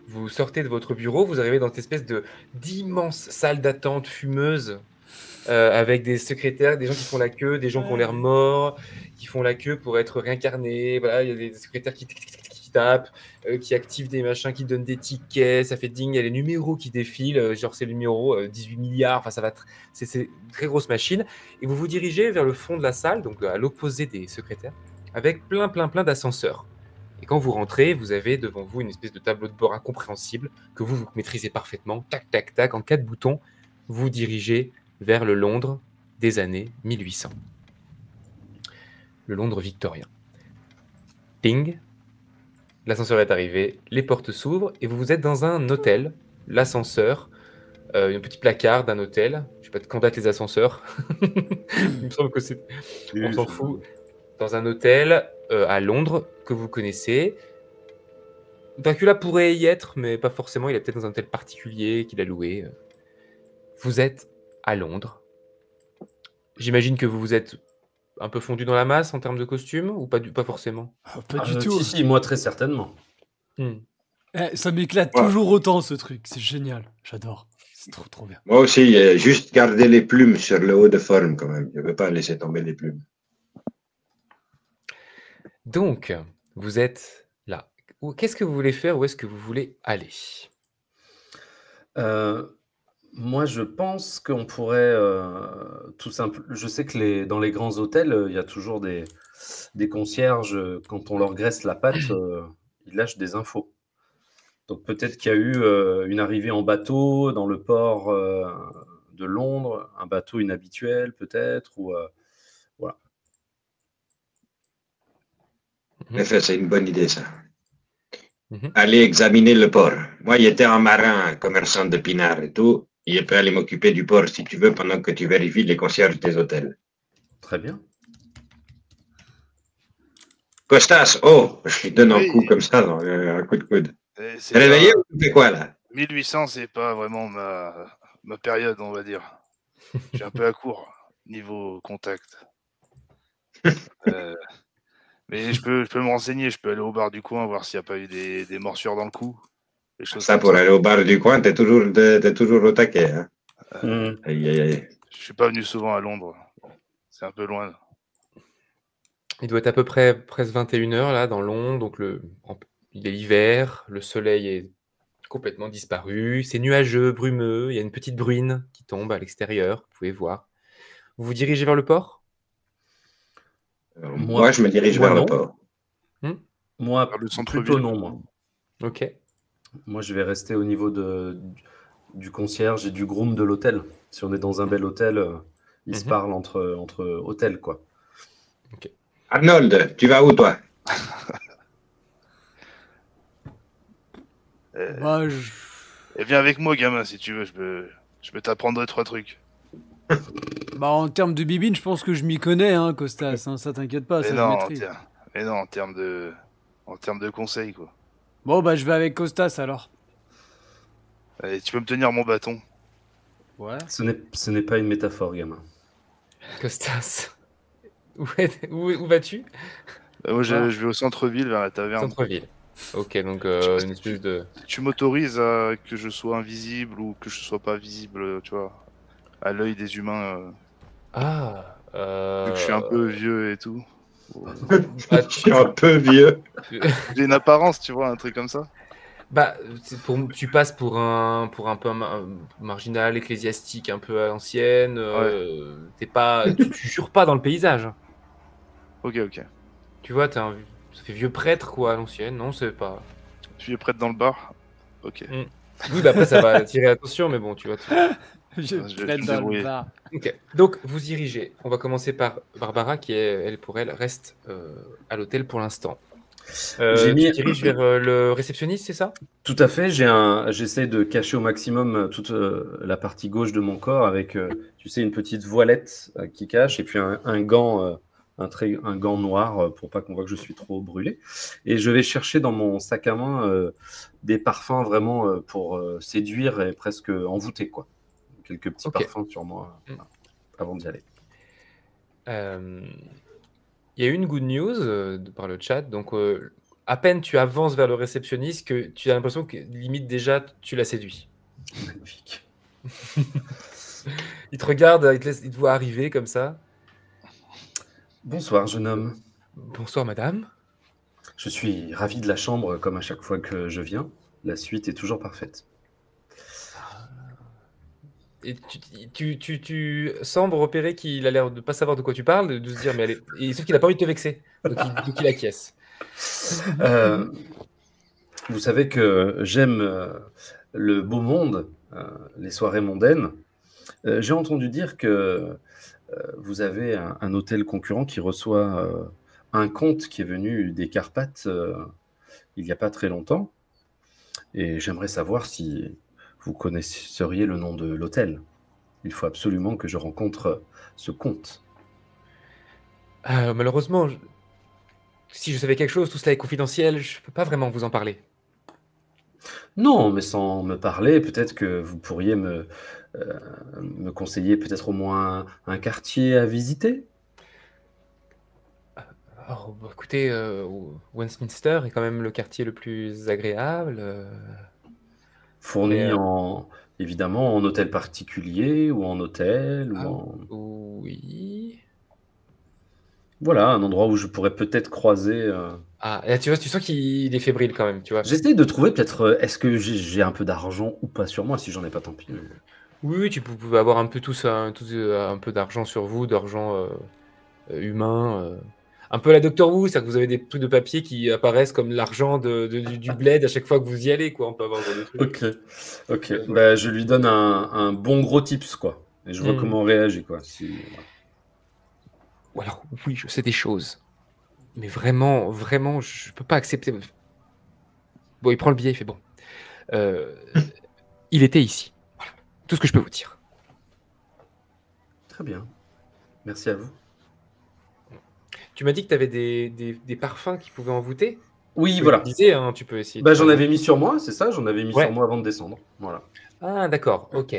Speaker 1: Vous sortez de votre bureau, vous arrivez dans cette espèce d'immense salle d'attente fumeuse avec des secrétaires, des gens qui font la queue, des gens qui ont l'air morts, qui font la queue pour être réincarnés. Voilà, il y a des secrétaires qui tapent, qui activent des machins, qui donnent des tickets, ça fait ding, il y a les numéros qui défilent, genre c'est le numéro 18 milliards, enfin ça va, c'est une très grosse machine. Et vous vous dirigez vers le fond de la salle, donc à l'opposé des secrétaires, avec plein d'ascenseurs. Et quand vous rentrez, vous avez devant vous une espèce de tableau de bord incompréhensible que vous maîtrisez parfaitement. Tac, tac, tac, en 4 boutons, vous dirigez vers le Londres des années 1800. Le Londres victorien. Ping, l'ascenseur est arrivé, les portes s'ouvrent et vous êtes dans un hôtel. L'ascenseur, un petit placard d'un hôtel. Je sais pas quand datent les ascenseurs. Il me semble que c'est... On s'en fout. Dans un hôtel à Londres que vous connaissez. Dracula pourrait y être, mais pas forcément. Il est peut-être dans un hôtel particulier qu'il a loué. Vous êtes à Londres. J'imagine que vous vous êtes un peu fondu dans la masse en termes de costume, ou pas forcément?
Speaker 3: Pas du tout.
Speaker 4: Si, moi très certainement.
Speaker 3: Ça m'éclate
Speaker 2: Ouais.
Speaker 3: toujours autant, ce truc. C'est génial. J'adore. C'est trop bien.
Speaker 2: Moi aussi, juste garder les plumes sur le haut de forme quand même. Je ne veux pas laisser tomber les plumes.
Speaker 1: Donc, vous êtes là. Qu'est-ce que vous voulez faire? Où est-ce que vous voulez aller?
Speaker 4: Moi, je pense qu'on pourrait tout simplement. Je sais que dans les grands hôtels, il y a toujours des concierges. Quand on leur graisse la patte, ils lâchent des infos. Donc peut-être qu'il y a eu une arrivée en bateau dans le port de Londres, un bateau inhabituel peut-être, ou voilà.
Speaker 2: En effet, c'est une bonne idée, ça.
Speaker 1: Mhm.
Speaker 2: Aller examiner le port. Moi, j'étais un marin, commerçant de pinard et tout. Je peux aller m'occuper du port si tu veux pendant que tu vérifies les concierges des hôtels.
Speaker 4: Très bien.
Speaker 2: Costas, oh, je lui donne un
Speaker 5: Oui.
Speaker 2: coup comme ça, un coup de coude.
Speaker 5: C'est
Speaker 2: T'es réveillé
Speaker 5: pas-
Speaker 2: ou tu fais quoi, là?
Speaker 5: 1800, c'est pas vraiment ma période, on va dire. Je suis un peu à court niveau contact. Mais je peux me renseigner, je peux aller au bar du coin, voir s'il n'y a pas eu des morsures dans le cou. Des choses
Speaker 2: Ça,
Speaker 5: comme
Speaker 2: pour
Speaker 5: ça.
Speaker 2: aller au bar du coin, t'es toujours au taquet. Hein?
Speaker 4: Mhm.
Speaker 2: Aïe, aïe, aïe.
Speaker 5: Je suis pas venu souvent à Londres. C'est un peu loin.
Speaker 1: Il doit être à peu près presque 21h là dans Londres, donc il est l'hiver, le soleil est complètement disparu, c'est nuageux, brumeux, il y a une petite bruine qui tombe à l'extérieur, vous pouvez voir. Vous vous dirigez vers le port?
Speaker 2: Moi, je me dirige
Speaker 4: moi,
Speaker 2: vers
Speaker 4: non.
Speaker 2: le port.
Speaker 4: Moi,
Speaker 5: Vers le
Speaker 4: plutôt
Speaker 5: centre-ville.
Speaker 4: non, moi.
Speaker 1: Ok.
Speaker 4: Moi, je vais rester au niveau du concierge et du groom de l'hôtel. Si on est dans un bel hôtel, ils se
Speaker 1: Mhm.
Speaker 4: parlent entre hôtels, quoi.
Speaker 2: Arnold, tu vas où, toi?
Speaker 3: Bah, je-
Speaker 5: Et viens avec moi, gamin, si tu veux. Je peux t'apprendre 2-3 trucs.
Speaker 3: bah, en termes de bibine, je pense que je m'y connais, hein, Costas. Hein, ça t'inquiète pas,
Speaker 5: Mais
Speaker 3: ça je
Speaker 5: non,
Speaker 3: maîtrise.
Speaker 5: en termes de conseils, quoi.
Speaker 3: Bon, bah, je vais avec Costas alors.
Speaker 5: Et tu peux me tenir mon bâton.
Speaker 3: Ouais.
Speaker 4: Ce n'est pas une métaphore, gamin.
Speaker 1: Costas, où vas-tu?
Speaker 5: Moi,
Speaker 3: Voilà.
Speaker 5: je vais au centre-ville, vers la taverne.
Speaker 1: Centre-ville. Ok, donc
Speaker 5: sais pas
Speaker 1: une
Speaker 5: si
Speaker 1: espèce de...
Speaker 5: Tu m'autorises à que je sois invisible ou que je sois pas visible, tu vois, à l'œil des humains,
Speaker 1: Ah,
Speaker 5: vu que je suis un peu vieux et tout.
Speaker 1: bah,
Speaker 2: Je suis un peu vieux.
Speaker 5: J'ai une apparence, tu vois, un truc comme ça.
Speaker 1: bah, tu passes pour un peu marginal, ecclésiastique, un peu à l'ancienne. T'es pas, tu jures pas dans le paysage.
Speaker 5: Ok.
Speaker 1: Tu vois, ça fait vieux prêtre quoi à l'ancienne. Non, c'est pas.
Speaker 5: Tu es prête dans le bar. Ok.
Speaker 1: Oui, bah après ça va attirer l'attention, mais bon, tu vois.
Speaker 3: Je
Speaker 5: vais
Speaker 3: traîne
Speaker 5: me
Speaker 3: dans le
Speaker 5: débrouiller.
Speaker 3: bar.
Speaker 1: Ok. Donc vous dirigez. On va commencer par Barbara, qui elle pour elle reste à l'hôtel pour l'instant.
Speaker 4: J'ai mis-
Speaker 1: Tu diriges vers le réceptionniste, c'est ça?
Speaker 4: Tout à fait. J'essaie de cacher au maximum toute la partie gauche de mon corps avec, tu sais, une petite voilette qui cache et puis un gant, un gant noir pour pas qu'on voit que je suis trop brûlé. Et je vais chercher dans mon sac à main des parfums vraiment pour séduire et presque envoûter, quoi. Quelques petits
Speaker 1: Ok.
Speaker 4: parfums sur moi avant d'y aller.
Speaker 1: Il y a une good news par le chat. Donc, à peine tu avances vers le réceptionniste que tu as l'impression que limite déjà tu l'as séduit.
Speaker 4: Magnifique.
Speaker 1: Il te regarde, il te voit arriver comme ça.
Speaker 4: Bonsoir, jeune homme.
Speaker 1: Bonsoir, madame.
Speaker 4: Je suis ravi de la chambre comme à chaque fois que je viens. La suite est toujours parfaite.
Speaker 1: Et tu sembles repérer qu'il a l'air de pas savoir de quoi tu parles, de se dire, mais sauf qu'il a pas envie de te vexer. Donc il acquiesce.
Speaker 4: Vous savez que j'aime le beau monde, les soirées mondaines. J'ai entendu dire que vous avez un hôtel concurrent qui reçoit un comte qui est venu des Carpates il n'y a pas très longtemps. Et j'aimerais savoir si vous connaisseriez le nom de l'hôtel. Il faut absolument que je rencontre ce comte.
Speaker 1: Malheureusement, si je savais quelque chose, tout cela est confidentiel, je peux pas vraiment vous en parler.
Speaker 4: Non, mais sans me parler, peut-être que vous pourriez me conseiller peut-être au moins un quartier à visiter.
Speaker 1: Alors, bah, écoutez, Westminster est quand même le quartier le plus agréable.
Speaker 4: Fourni
Speaker 1: Mais,
Speaker 4: évidemment en hôtel particulier ou en hôtel ou en...
Speaker 1: Oui.
Speaker 4: Voilà, un endroit où je pourrais peut-être croiser...
Speaker 1: Ah, et tu vois, tu sens qu'il est fébrile quand même, tu vois.
Speaker 4: J'essaie de trouver peut-être, est-ce que j'ai un peu d'argent ou pas sur moi, si j'en ai pas, tant pis.
Speaker 1: Oui, vous pouvez avoir un peu tous un peu d'argent sur vous, d'argent humain. Un peu la Doctor Who, c'est-à-dire que vous avez des trucs de papier qui apparaissent comme l'argent du bled à chaque fois que vous y allez, quoi. On peut avoir ce genre de truc.
Speaker 4: Ok. Bah, je lui donne un bon gros tips, quoi. Et je vois comment on réagit, quoi.
Speaker 1: Ou alors, oui, je sais des choses. Mais vraiment, vraiment, je peux pas accepter. Bon, il prend le billet, il fait bon. Il était ici. Voilà. Tout ce que je peux vous dire.
Speaker 4: Très bien. Merci à vous.
Speaker 1: Tu m'as dit que tu avais des parfums qui pouvaient envoûter.
Speaker 4: Oui,
Speaker 1: Je
Speaker 4: voilà.
Speaker 1: le disais, hein, tu peux essayer.
Speaker 4: Bah, j'en avais mis sur moi, c'est ça, j'en avais mis
Speaker 1: Ouais.
Speaker 4: sur moi avant de descendre. Voilà.
Speaker 1: Ah, d'accord, ok.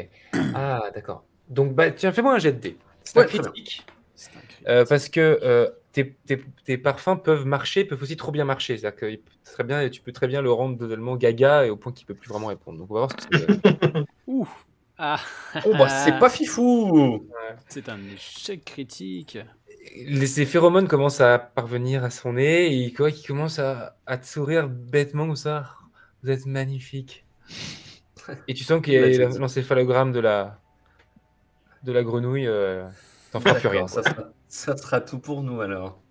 Speaker 1: Ah, d'accord. Donc, bah, tiens, fais-moi un jet de dés. C'est un
Speaker 4: Ouais, très bien.
Speaker 1: critique.
Speaker 4: C'est un cri.
Speaker 1: Parce que tes parfums peuvent marcher, peuvent aussi trop bien marcher. C'est-à-dire que tu peux très bien le rendre totalement gaga et au point qu'il peut plus vraiment répondre. Donc, on va voir ce que ça donne.
Speaker 3: Ouh. Ah.
Speaker 4: Oh, bah, c'est pas fifou.
Speaker 3: C'est un échec critique.
Speaker 1: Ces phéromones commencent à parvenir à son nez et quoi, qu'il commence à te sourire bêtement comme ça. Vous êtes magnifique. Et tu sens qu'il y a l'encéphalogramme de la grenouille. T'en feras plus rien.
Speaker 4: D'accord, ça sera tout pour nous alors.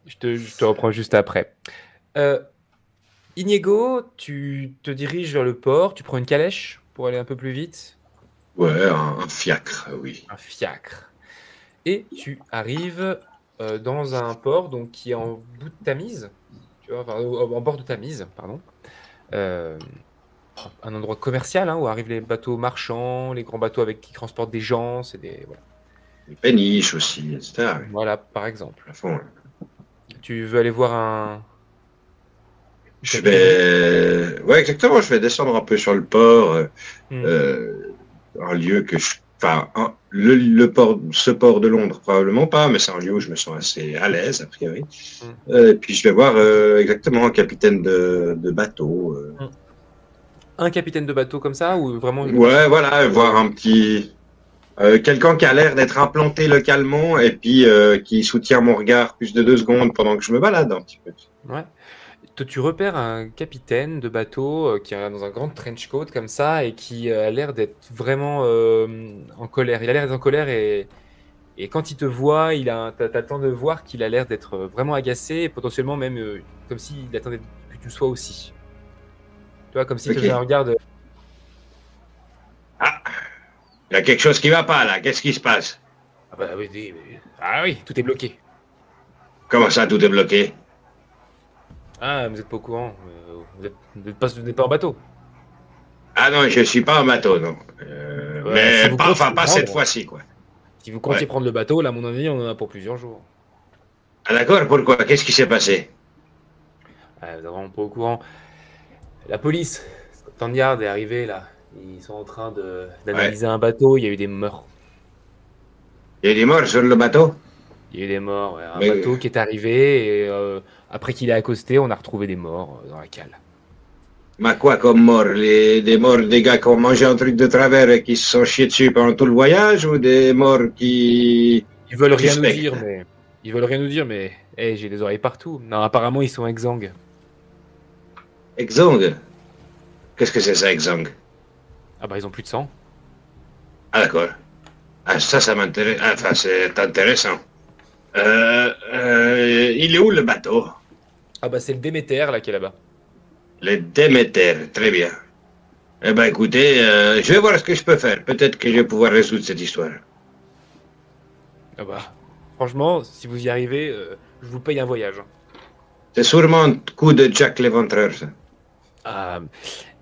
Speaker 1: Je te reprends juste après. Inigo, tu te diriges vers le port, tu prends une calèche pour aller un peu plus vite.
Speaker 2: Ouais, un fiacre, oui.
Speaker 1: Un fiacre. Et tu arrives dans un port donc, qui est en bout de Tamise, tu vois, enfin, en bord de Tamise, pardon. Un endroit commercial hein, où arrivent les bateaux marchands, les grands bateaux qui transportent des gens, c'est des... Voilà.
Speaker 2: Les péniches aussi, etc.
Speaker 1: Voilà, par exemple.
Speaker 2: À fond, ouais.
Speaker 1: Tu veux aller voir un...
Speaker 2: Je vais... Ouais, exactement, je vais descendre un peu sur le port, un lieu que je... Enfin, le port, ce port de Londres, probablement pas, mais c'est un lieu où je me sens assez à l'aise, a priori. Et puis je vais voir exactement un capitaine de bateau.
Speaker 1: Un capitaine de bateau comme ça ou vraiment...
Speaker 2: Ouais, voilà, voir un petit... quelqu'un qui a l'air d'être implanté localement et puis qui soutient mon regard plus de 2 secondes pendant que je me balade un petit peu.
Speaker 1: Ouais. Tu repères un capitaine de bateau qui est dans un grand trench coat comme ça et qui a l'air d'être vraiment en colère. Il a l'air d'être en colère et quand il te voit, t'as le temps de voir qu'il a l'air d'être vraiment agacé et potentiellement même comme s'il attendait que tu le sois aussi. Tu vois, comme s'il te faisait un regard de...
Speaker 2: Ah, il y a quelque chose qui va pas là, qu'est-ce qui se passe?
Speaker 1: Ah bah oui, ah oui, tout est bloqué.
Speaker 2: Comment ça, tout est bloqué?
Speaker 1: Ah, vous n'êtes pas au courant. Vous n'êtes pas en bateau.
Speaker 2: Ah non, je suis pas en bateau, non. Mais
Speaker 1: si vous
Speaker 2: pas, enfin,
Speaker 1: comptez
Speaker 2: pas cette
Speaker 1: prendre-
Speaker 2: fois-ci, quoi.
Speaker 1: Si vous comptiez prendre le bateau, là, à mon avis, on en a pour plusieurs jours.
Speaker 2: Ah d'accord, pourquoi? Qu'est-ce qui s'est passé?
Speaker 1: Ah, vous n'êtes vraiment pas au courant. La police, Scotland Yard est arrivée, là. Ils sont en train d'analyser un bateau. Il y a eu des morts.
Speaker 2: Il y a des morts sur le bateau?
Speaker 1: Il y a eu des morts, ouais. Un
Speaker 2: Mais-
Speaker 1: bateau qui est arrivé et après qu'il ait accosté, on a retrouvé des morts dans la cale.
Speaker 2: Mais quoi comme mort? Des morts des gars qui ont mangé un truc de travers et qui se sont chiés dessus pendant tout le voyage ou des morts qui...
Speaker 1: Ils veulent rien nous
Speaker 2: Suspect.
Speaker 1: dire, mais... Ils veulent rien nous dire, mais... hey, j'ai les oreilles partout. Non, apparemment, ils sont exsangues.
Speaker 2: Exang? Qu'est-ce que c'est ça, Exang?
Speaker 1: Ah bah, ils ont plus de sang.
Speaker 2: Ah d'accord. Ah ça m'intéresse. Ah, enfin, c'est intéressant. Il est où le bateau?
Speaker 1: Ah bah, c'est le Déméter, là, qui est là-bas.
Speaker 2: Le Déméter, très bien. Eh ben écoutez, je vais voir ce que je peux faire. Peut-être que je vais pouvoir résoudre cette histoire.
Speaker 1: Ah bah, franchement, si vous y arrivez, je vous paye un voyage.
Speaker 2: C'est sûrement un coup de Jack l'Éventreur, ça.
Speaker 1: Ah,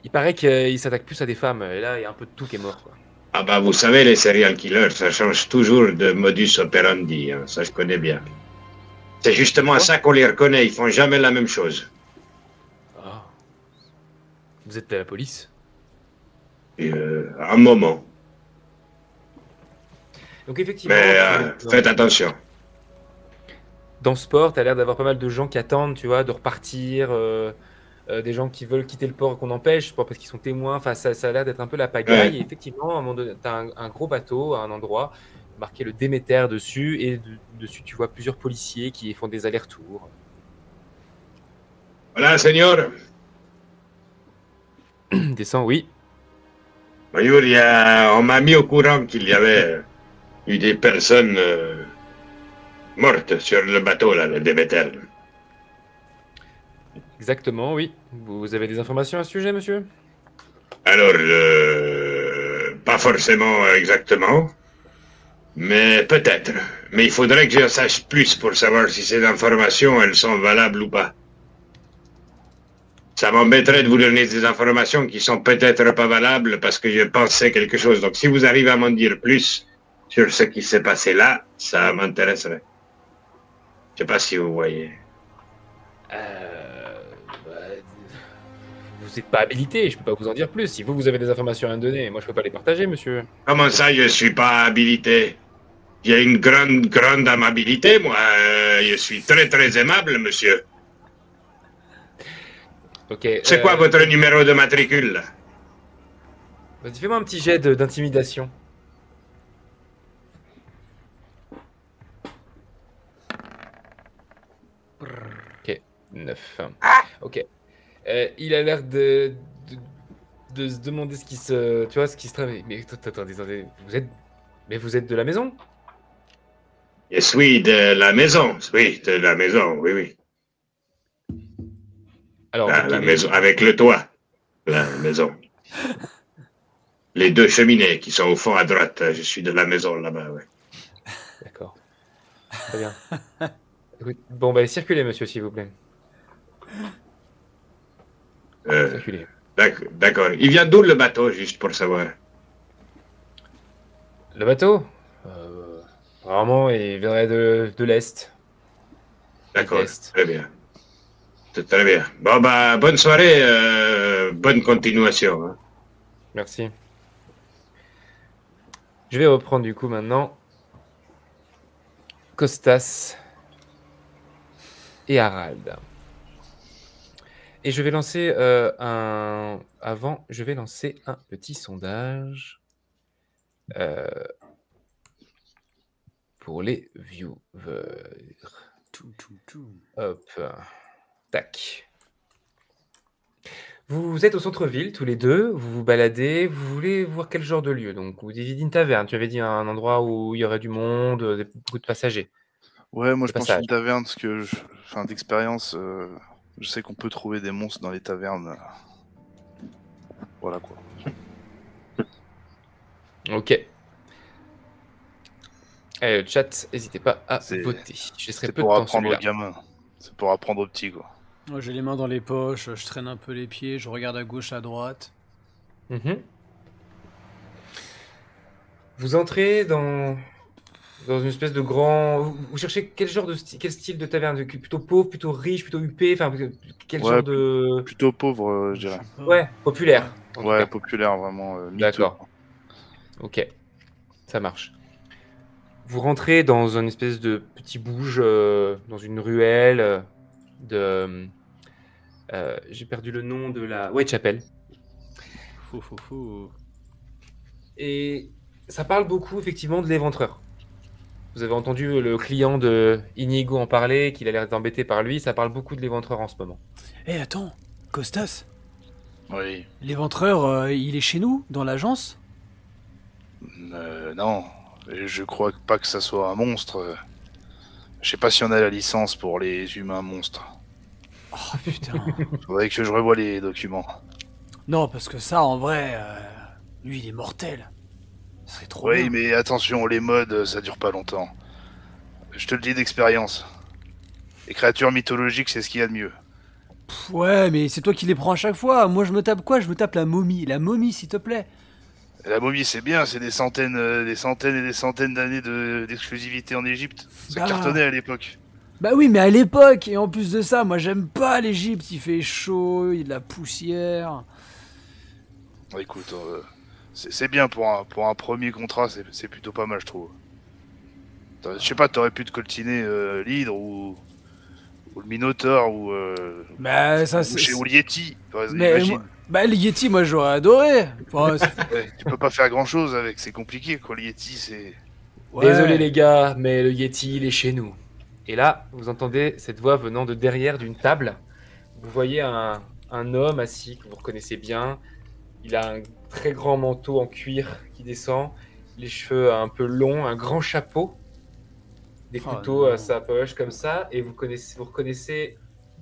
Speaker 1: il paraît qu'il s'attaque plus à des femmes, et là, il y a un peu de tout qui est mort, quoi.
Speaker 2: Ah bah vous savez, les serial killers, ça change toujours de modus operandi, hein. Ça je connais bien. C'est justement à ça qu'on les reconnaît, ils font jamais la même chose.
Speaker 1: Ah. Vous êtes à la police?
Speaker 2: Et, un moment.
Speaker 1: Donc effectivement,
Speaker 2: Mais faites attention.
Speaker 1: dans ce port, tu as l'air d'avoir pas mal de gens qui attendent, tu vois, de repartir, des gens qui veulent quitter le port et qu'on empêche, pas parce qu'ils sont témoins. Enfin, ça a l'air d'être un peu la pagaille.
Speaker 2: Ouais.
Speaker 1: Et effectivement, à un moment donné, tu as un gros bateau à un endroit, marqué le Déméter dessus, et dessus, tu vois plusieurs policiers qui font des allers-retours.
Speaker 2: Voilà, Seigneur.
Speaker 1: Descends, oui.
Speaker 2: Bonjour, on m'a mis au courant qu'il y avait eu des personnes mortes sur le bateau, là, le Déméter.
Speaker 1: Exactement, oui. Vous avez des informations à ce sujet, monsieur?
Speaker 2: Alors, Pas forcément exactement, mais peut-être. Mais il faudrait que je sache plus pour savoir si ces informations, elles sont valables ou pas. Ça m'embêterait de vous donner des informations qui sont peut-être pas valables parce que je pensais quelque chose. Donc si vous arrivez à m'en dire plus sur ce qui s'est passé là, ça m'intéresserait. Je sais pas si vous voyez.
Speaker 1: Vous n'êtes pas habilité, je peux pas vous en dire plus. Si vous avez des informations à me donner, moi je peux pas les partager, monsieur.
Speaker 2: Comment ça, je suis pas habilité? J'ai une grande amabilité, moi. Je suis très, très aimable, monsieur.
Speaker 1: Ok.
Speaker 2: C'est quoi votre numéro de matricule?
Speaker 1: Vas-y, fais-moi un petit jet d'intimidation. Ok, 9. Ok. Il a l'air de se demander ce qui se... Tu vois, ce qui se travaille. Mais attendez, vous êtes de la maison?
Speaker 2: Je suis de la maison. Oui, de la maison, oui, oui.
Speaker 1: Alors,
Speaker 2: La maison, avec le toit. La maison. Les deux cheminées qui sont au fond à droite. Je suis de la maison là-bas, oui.
Speaker 1: D'accord. Très bien. Écoute, bon, bah, circulez, monsieur, s'il vous plaît. Circulez.
Speaker 2: D'accord. Il vient d'où le bateau, juste pour savoir?
Speaker 1: Le bateau apparemment, il viendrait de l'Est.
Speaker 2: D'accord,
Speaker 1: L'Est.
Speaker 2: très bien. C'est très bien. Bon, bah, bonne soirée, bonne continuation. Hein.
Speaker 1: Merci. Je vais reprendre du coup maintenant Costas et Harald. Et je vais lancer Avant, je vais lancer un petit sondage pour les viewers. Hop. Tac. Vous êtes au centre-ville tous les deux, vous vous baladez, vous voulez voir quel genre de lieu? Donc, vous visitez une taverne, tu avais dit un endroit où il y aurait du monde, beaucoup de passagers.
Speaker 5: Ouais, moi je pense
Speaker 1: passage.
Speaker 5: une taverne parce que, d'expérience, je sais qu'on peut trouver des monstres dans les tavernes. Voilà quoi.
Speaker 1: Ok. Le chat, n'hésitez pas à voter. Je laisserai
Speaker 5: C'est
Speaker 1: peu de
Speaker 5: pour
Speaker 1: temps
Speaker 5: apprendre aux
Speaker 1: celui-là.
Speaker 5: gamins. C'est pour apprendre aux petits quoi.
Speaker 3: Moi, j'ai les mains dans les poches, je traîne un peu les pieds, je regarde à gauche, à droite.
Speaker 1: Mhm. Vous entrez dans une espèce de grand... Vous cherchez quel genre de quel style de taverne? Plutôt pauvre, plutôt riche, plutôt huppé? Enfin, quel
Speaker 5: Ouais,
Speaker 1: genre de...
Speaker 5: Plutôt pauvre, je dirais.
Speaker 1: Ouais, populaire. en tout
Speaker 5: Ouais,
Speaker 1: cas.
Speaker 5: populaire, vraiment. Miteux.
Speaker 1: D'accord. Ok, ça marche. Vous rentrez dans une espèce de petit bouge, dans une ruelle de... j'ai perdu le nom de la... Whitechapel. Et ça parle beaucoup, effectivement, de l'éventreur. Vous avez entendu le client de Inigo en parler, qu'il a l'air embêté par lui. Ça parle beaucoup de l'éventreur en ce moment.
Speaker 3: Eh, attends, Costas,
Speaker 5: Oui.
Speaker 3: l'éventreur, il est chez nous, dans l'agence?
Speaker 5: Non. Et je crois pas que ça soit un monstre. Je sais pas si on a la licence pour les humains monstres.
Speaker 3: Oh putain.
Speaker 5: Faudrait que je revoie les documents.
Speaker 3: Non, parce que ça, en vrai, lui, il est mortel. Ce serait trop
Speaker 5: Oui,
Speaker 3: bien.
Speaker 5: mais attention, les modes, ça dure pas longtemps. Je te le dis d'expérience. Les créatures mythologiques, c'est ce qu'il y a de mieux.
Speaker 3: Ouais, mais c'est toi qui les prends à chaque fois. Moi, je me tape quoi? Je me tape la momie. La momie, s'il te plaît.
Speaker 5: La momie, c'est bien, c'est des centaines et des centaines d'années d'exclusivité en Égypte. Ça
Speaker 3: Bah.
Speaker 5: cartonnait à l'époque.
Speaker 3: Bah oui, mais à l'époque, et en plus de ça, moi, j'aime pas l'Égypte. Il fait chaud, il y a de la poussière.
Speaker 5: Écoute, c'est bien pour un premier contrat, c'est plutôt pas mal, je trouve. Je sais pas, t'aurais pu te coltiner l'hydre ou le minotaure ou
Speaker 3: Bah, ça, c'est.
Speaker 5: ou le yeti.
Speaker 3: Mais
Speaker 5: Imagine.
Speaker 3: bah, le Yeti, moi, j'aurais adoré. Enfin,
Speaker 5: Ouais, tu peux pas faire grand chose avec, c'est compliqué quoi. Le yeti, c'est.
Speaker 3: ouais.
Speaker 1: Désolé les gars, mais le Yeti, il est chez nous. Et là, vous entendez cette voix venant de derrière d'une table. Vous voyez un homme assis que vous reconnaissez bien. Il a un très grand manteau en cuir qui descend, les cheveux un peu longs, un grand chapeau, des
Speaker 3: Oh
Speaker 1: couteaux
Speaker 3: non.
Speaker 1: à sa poche comme ça. Et vous reconnaissez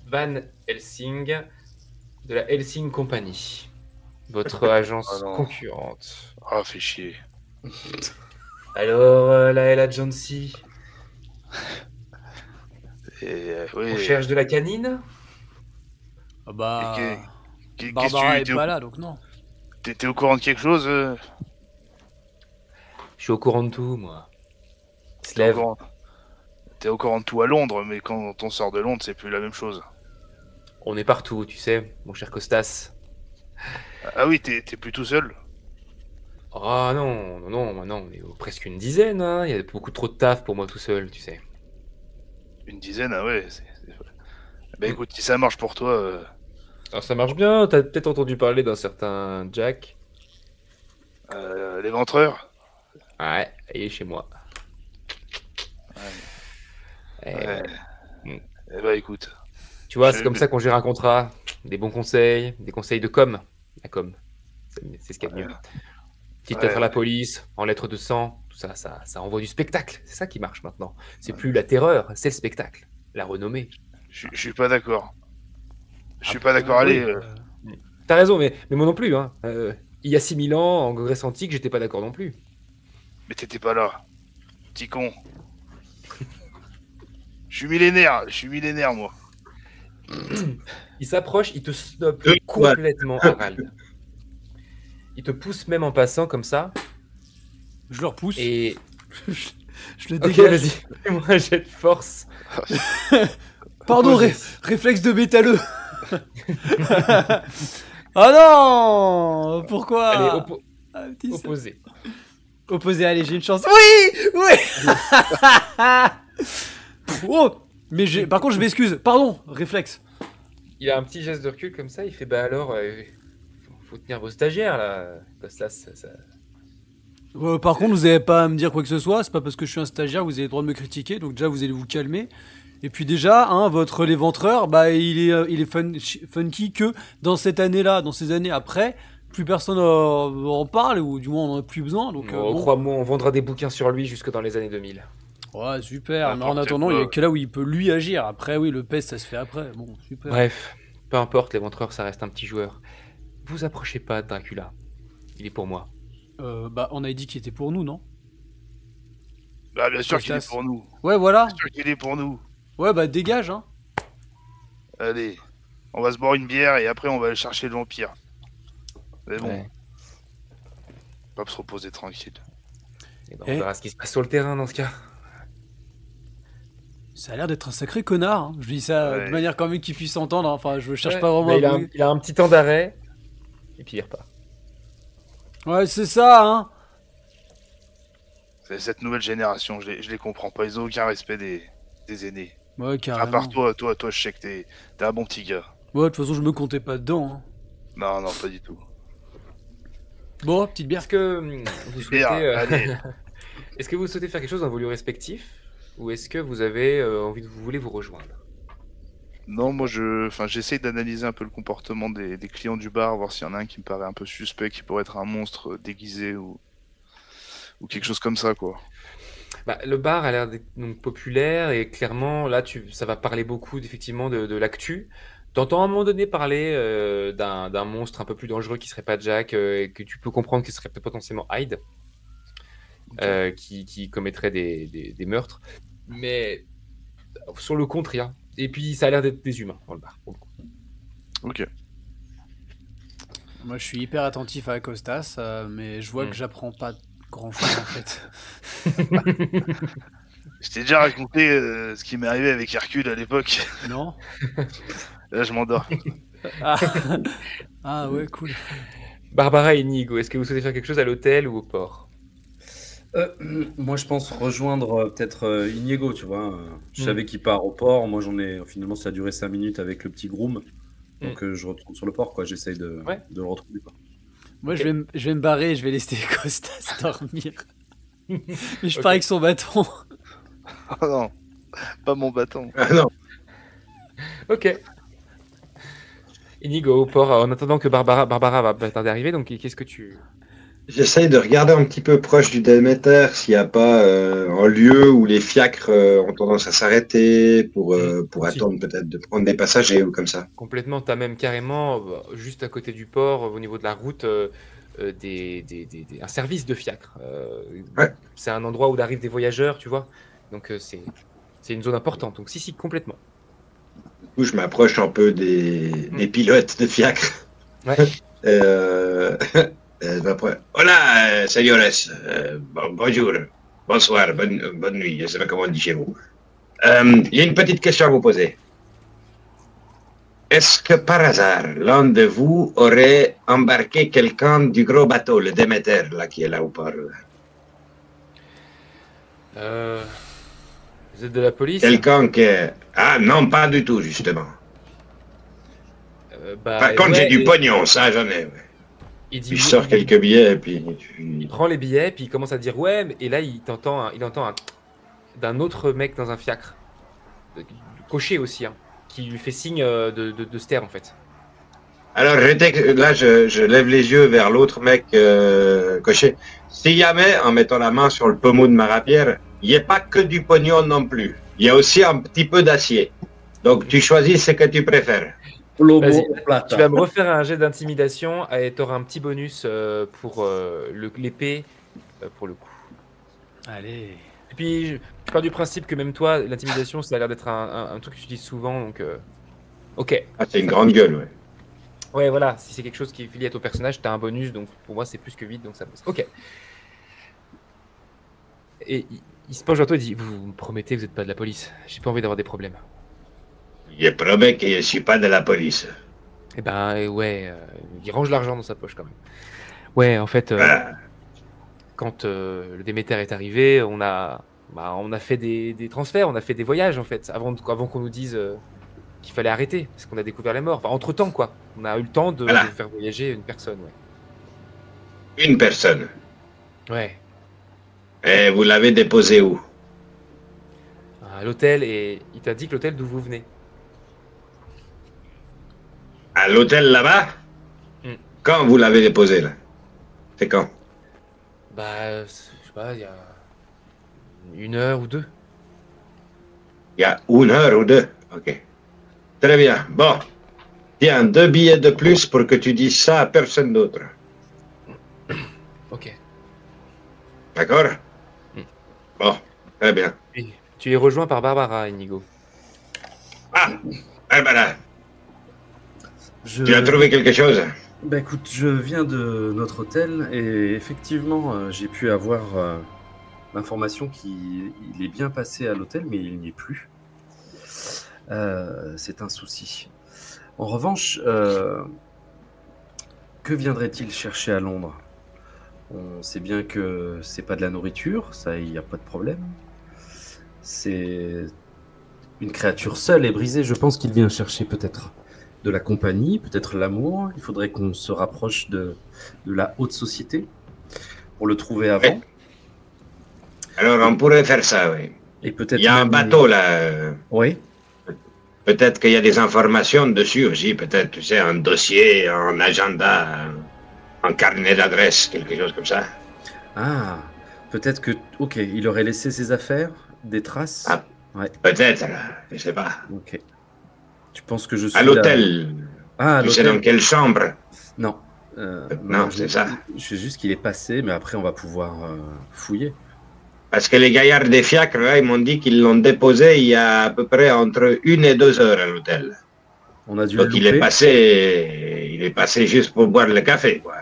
Speaker 1: Van Helsing de la Helsing Company. votre agence
Speaker 5: Ah non.
Speaker 1: concurrente.
Speaker 5: Ah, fait chier.
Speaker 1: Alors, la Jonesy,
Speaker 5: Et,
Speaker 1: on
Speaker 5: oui.
Speaker 1: cherche de la canine?
Speaker 3: Ah bah.
Speaker 5: Qu'est-ce
Speaker 3: Barbara
Speaker 5: que
Speaker 3: est pas là, donc non.
Speaker 5: T'es au courant de quelque chose
Speaker 1: Je suis au courant de tout, moi.
Speaker 5: T'es au
Speaker 1: Slève.
Speaker 5: courant- T'es au courant de tout à Londres, mais quand on sort de Londres, c'est plus la même chose.
Speaker 1: On est partout, tu sais, mon cher Costas.
Speaker 5: Ah oui, t'es plus tout seul?
Speaker 1: Ah non, maintenant on est presque une dizaine, hein. Il y a beaucoup trop de taf pour moi tout seul, tu sais.
Speaker 5: Une dizaine, ah ouais. Bah écoute, si ça marche pour toi,
Speaker 1: Alors ça marche bien, t'as peut-être entendu parler d'un certain Jack.
Speaker 5: l'éventreur.
Speaker 1: Ouais, il est chez moi. Eh
Speaker 5: Ouais.
Speaker 1: ouais.
Speaker 5: Eh bah écoute.
Speaker 1: Tu vois,
Speaker 5: Je-
Speaker 1: c'est comme ça qu'on gère un contrat. Des bons conseils, des conseils de com. La com, c'est ce qu'il y a de mieux. Petite lettre à la police, en lettres de sang, tout ça, ça envoie du spectacle. C'est ça qui marche maintenant. C'est plus la terreur, c'est le spectacle. La renommée.
Speaker 5: Je suis pas d'accord. Je suis
Speaker 1: Ah,
Speaker 5: pas d'accord. Allez,
Speaker 1: oui. T'as raison, mais moi non plus. Hein. Il y a 6000 ans, en Grèce antique, j'étais pas d'accord non plus.
Speaker 5: mais t'étais pas là. Petit con. Je suis millénaire, moi.
Speaker 1: Il s'approche, il te snob
Speaker 2: Ouais.
Speaker 1: complètement, Harald. Il te pousse même en passant comme ça.
Speaker 3: Je le repousse.
Speaker 1: Et.
Speaker 3: Je le
Speaker 1: Ok,
Speaker 3: dégage.
Speaker 1: vas-y, fais-moi un jet de force.
Speaker 3: Pardon,
Speaker 1: Opposé.
Speaker 3: réflexe de métalleux. Ah non! Pourquoi?
Speaker 1: Allez,
Speaker 3: Ah, petit ça.
Speaker 1: opposé.
Speaker 3: Opposé, allez, j'ai une chance. Oui! Oui! Oh! Mais par contre, je m'excuse. Pardon, réflexe.
Speaker 1: Il a un petit geste de recul comme ça, il fait bah alors, faut tenir vos stagiaires là. Costas, ça.
Speaker 3: Par contre, vous n'avez pas à me dire quoi que ce soit. C'est pas parce que je suis un stagiaire, vous avez le droit de me critiquer. Donc déjà, vous allez vous calmer. Et puis déjà, hein, votre l'éventreur, bah il est funky que dans cette année-là, dans ces années après, plus personne en parle ou du moins on en a plus besoin. Donc
Speaker 1: Oh,
Speaker 3: bon.
Speaker 1: crois-moi, on vendra des bouquins sur lui jusque dans les années 2000.
Speaker 3: Ouais, super. Mais en
Speaker 5: N'importe
Speaker 3: attendant, il y a
Speaker 5: quoi.
Speaker 3: que là où il peut lui agir. Après, oui, le peste, ça se fait après. Bon, super.
Speaker 1: Bref, peu importe, l'éventreur, ça reste un petit joueur. Vous approchez pas de Dracula. Il est pour moi.
Speaker 3: Bah, on a dit qu'il était pour nous, non?
Speaker 5: Bah bien sûr qu'il est
Speaker 3: Costas.
Speaker 5: pour nous.
Speaker 3: Ouais, voilà.
Speaker 5: Bien sûr qu'il est pour nous.
Speaker 3: Ouais, bah dégage, hein.
Speaker 5: Allez, on va se boire une bière et après on va aller chercher le vampire. Mais bon,
Speaker 1: Ouais.
Speaker 5: pas se reposer tranquille.
Speaker 1: Et ben,
Speaker 3: Eh.
Speaker 1: on verra ce qui se passe sur le terrain dans ce cas.
Speaker 3: Ça a l'air d'être un sacré connard, hein. Je dis ça
Speaker 5: Ouais.
Speaker 3: de manière quand même qu'il puisse s'entendre. Hein. Enfin, je cherche
Speaker 1: Ouais,
Speaker 3: pas vraiment
Speaker 1: bah,
Speaker 3: à
Speaker 1: il a un petit temps d'arrêt. Et puis il repart.
Speaker 3: Ouais, c'est ça, hein.
Speaker 5: C'est cette nouvelle génération, je les comprends pas. Ils ont aucun respect des aînés.
Speaker 3: Ouais,
Speaker 5: À
Speaker 3: carrément.
Speaker 5: part toi, je sais que t'es un bon petit gars.
Speaker 3: Ouais, de toute façon, je me comptais pas dedans, hein.
Speaker 5: Non, pas du tout.
Speaker 3: Bon, petite bière.
Speaker 1: Est-ce que vous souhaitez,
Speaker 5: Bière, allez.
Speaker 1: est-ce que vous souhaitez faire quelque chose dans vos lieux respectifs, ou est-ce que vous avez vous voulez vous rejoindre?
Speaker 5: Non, moi j'essaye d'analyser un peu le comportement des clients du bar, voir s'il y en a un qui me paraît un peu suspect, qui pourrait être un monstre déguisé ou quelque chose comme ça, quoi.
Speaker 1: Bah, le bar a l'air d'être donc populaire et clairement là ça va parler beaucoup effectivement de l'actu. T'entends à un moment donné parler d'un monstre un peu plus dangereux qui serait pas Jack et que tu peux comprendre qu'il serait peut-être potentiellement Hyde qui commettrait des meurtres. Mais sur le compte rien. Et puis ça a l'air d'être des humains dans le bar. Pour le coup.
Speaker 5: Ok.
Speaker 3: Moi, je suis hyper attentif à Costas, mais je vois que j'apprends pas grand-chose en fait.
Speaker 5: Je t'ai déjà raconté ce qui m'est arrivé avec Hercule à l'époque.
Speaker 3: Non?
Speaker 5: Là, je m'endors.
Speaker 3: Ah. Ah ouais, cool.
Speaker 1: Barbara et Inigo, est-ce que vous souhaitez faire quelque chose à l'hôtel ou au port?
Speaker 4: Moi, je pense rejoindre peut-être Inigo, tu vois. Je savais qu'il part au port. Moi, finalement, ça a duré 5 minutes avec le petit groom. Donc, je retourne sur le port, quoi. J'essaye de le retrouver, quoi.
Speaker 3: Moi, je vais me barrer et je vais laisser Costas dormir. Mais je pars avec son bâton.
Speaker 5: Oh non, pas mon bâton.
Speaker 2: Ah non.
Speaker 1: Ok. Inigo au port, en attendant que Barbara va tarder d'arriver, donc qu'est-ce que tu...
Speaker 2: J'essaye de regarder un petit peu proche du Déméter s'il n'y a pas un lieu où les fiacres ont tendance à s'arrêter pour
Speaker 1: Si.
Speaker 2: attendre peut-être de prendre des passagers ou comme ça.
Speaker 1: Complètement, tu as même carrément, juste à côté du port, au niveau de la route, un service de fiacre.
Speaker 2: Ouais.
Speaker 1: C'est un endroit où arrivent des voyageurs, tu vois. Donc c'est une zone importante. Donc si, complètement.
Speaker 2: Du coup, je m'approche un peu des pilotes de fiacre.
Speaker 1: Ouais.
Speaker 2: Hola, señores. Bonjour. Bonsoir. Bonne nuit. Je ne sais pas comment on dit chez vous. Il y a une petite question à vous poser. Est-ce que par hasard, l'un de vous aurait embarqué quelqu'un du gros bateau, le Déméter, là, qui est là au port?
Speaker 1: Vous êtes de la police?
Speaker 2: Quelqu'un que... Ah, non, pas du tout, justement. Par contre,
Speaker 1: ouais,
Speaker 2: j'ai du pognon, ça, j'en ai. Ouais.
Speaker 1: Il dit
Speaker 2: Puis je
Speaker 1: oui,
Speaker 2: sors quelques billets, et puis...
Speaker 1: il prend les billets, puis il commence à dire ouais, et là il entend d'un autre mec dans un fiacre, cocher aussi, hein, qui lui fait signe de se taire en fait.
Speaker 2: Alors, là, je lève les yeux vers l'autre mec coché. Si jamais, en mettant la main sur le pommeau de ma rapière, il n'y a pas que du pognon non plus. Il y a aussi un petit peu d'acier. Donc, tu choisis ce que tu préfères.
Speaker 1: Vas-y, tu vas me refaire un jet d'intimidation et tu auras un petit bonus pour l'épée pour le coup.
Speaker 3: Allez.
Speaker 1: Et puis, je pars du principe que même toi, l'intimidation, ça a l'air d'être un truc que tu utilises souvent, donc ok.
Speaker 2: Ah, c'est une grande gueule, ouais.
Speaker 1: Ouais, voilà, si c'est quelque chose qui est lié à ton personnage, t'as un bonus, donc pour moi c'est plus que 8, donc ça passe. Ok. Et il se penche vers toi et dit, vous me promettez que vous n'êtes pas de la police, j'ai pas envie d'avoir des problèmes.
Speaker 2: Je promets que je ne suis pas de la police.
Speaker 1: Eh ben ouais, il range l'argent dans sa poche quand même. Ouais, en fait, quand le Déméter est arrivé, on a fait des transferts, on a fait des voyages en fait, avant qu'on nous dise qu'il fallait arrêter, parce qu'on a découvert les morts. Enfin, entre-temps, quoi. On a eu le temps de faire voyager une personne, ouais.
Speaker 2: Une personne.
Speaker 1: Ouais.
Speaker 2: Et vous l'avez déposé où?
Speaker 1: À l'hôtel, et il t'a dit que l'hôtel d'où vous venez.
Speaker 2: À l'hôtel là-bas? Quand vous l'avez déposé, là? C'est quand?
Speaker 1: Bah, je sais pas, il y a 1 heure ou 2.
Speaker 2: Il y a 1 heure ou 2? Ok. Très bien. Bon. Tiens, 2 billets de plus pour que tu dises ça à personne d'autre.
Speaker 1: Ok.
Speaker 2: D'accord? Bon. Très bien.
Speaker 1: Et tu es rejoint par Barbara, Inigo.
Speaker 2: Ah! Barbara. Tu as trouvé quelque chose?
Speaker 4: Bah écoute, je viens de notre hôtel et effectivement, j'ai pu avoir l'information qu'il est bien passé à l'hôtel, mais il n'y est plus. C'est un souci. En revanche, que viendrait-il chercher à Londres? On sait bien que c'est pas de la nourriture, ça, il n'y a pas de problème. C'est une créature seule et brisée. Je pense qu'il vient chercher peut-être de la compagnie, peut-être l'amour. Il faudrait qu'on se rapproche de la haute société pour le trouver avant.
Speaker 2: Ouais. Alors, on pourrait faire ça, oui.
Speaker 4: Et peut-être
Speaker 2: il y a un bateau, là.
Speaker 4: Oui.
Speaker 2: Peut-être qu'il y a des informations dessus aussi. Peut-être, tu sais, un dossier, un agenda, un carnet d'adresse, quelque chose comme ça.
Speaker 4: Ah, peut-être que... Ok, il aurait laissé ses affaires, des traces.
Speaker 2: Ah,
Speaker 4: ouais.
Speaker 2: Peut-être, je sais pas.
Speaker 4: Ok. Tu penses que je suis
Speaker 2: à l'hôtel.
Speaker 4: Ah, à
Speaker 2: tu sais
Speaker 4: l'hôtel.
Speaker 2: dans quelle chambre?
Speaker 4: Non.
Speaker 2: Non, c'est ça.
Speaker 4: Je sais juste qu'il est passé, mais après on va pouvoir fouiller.
Speaker 2: Parce que les gaillards des fiacres, là, ils m'ont dit qu'ils l'ont déposé il y a à peu près entre 1 et 2 heures à l'hôtel.
Speaker 4: On a dû
Speaker 2: Donc
Speaker 4: le
Speaker 2: il est passé juste pour boire le café, quoi.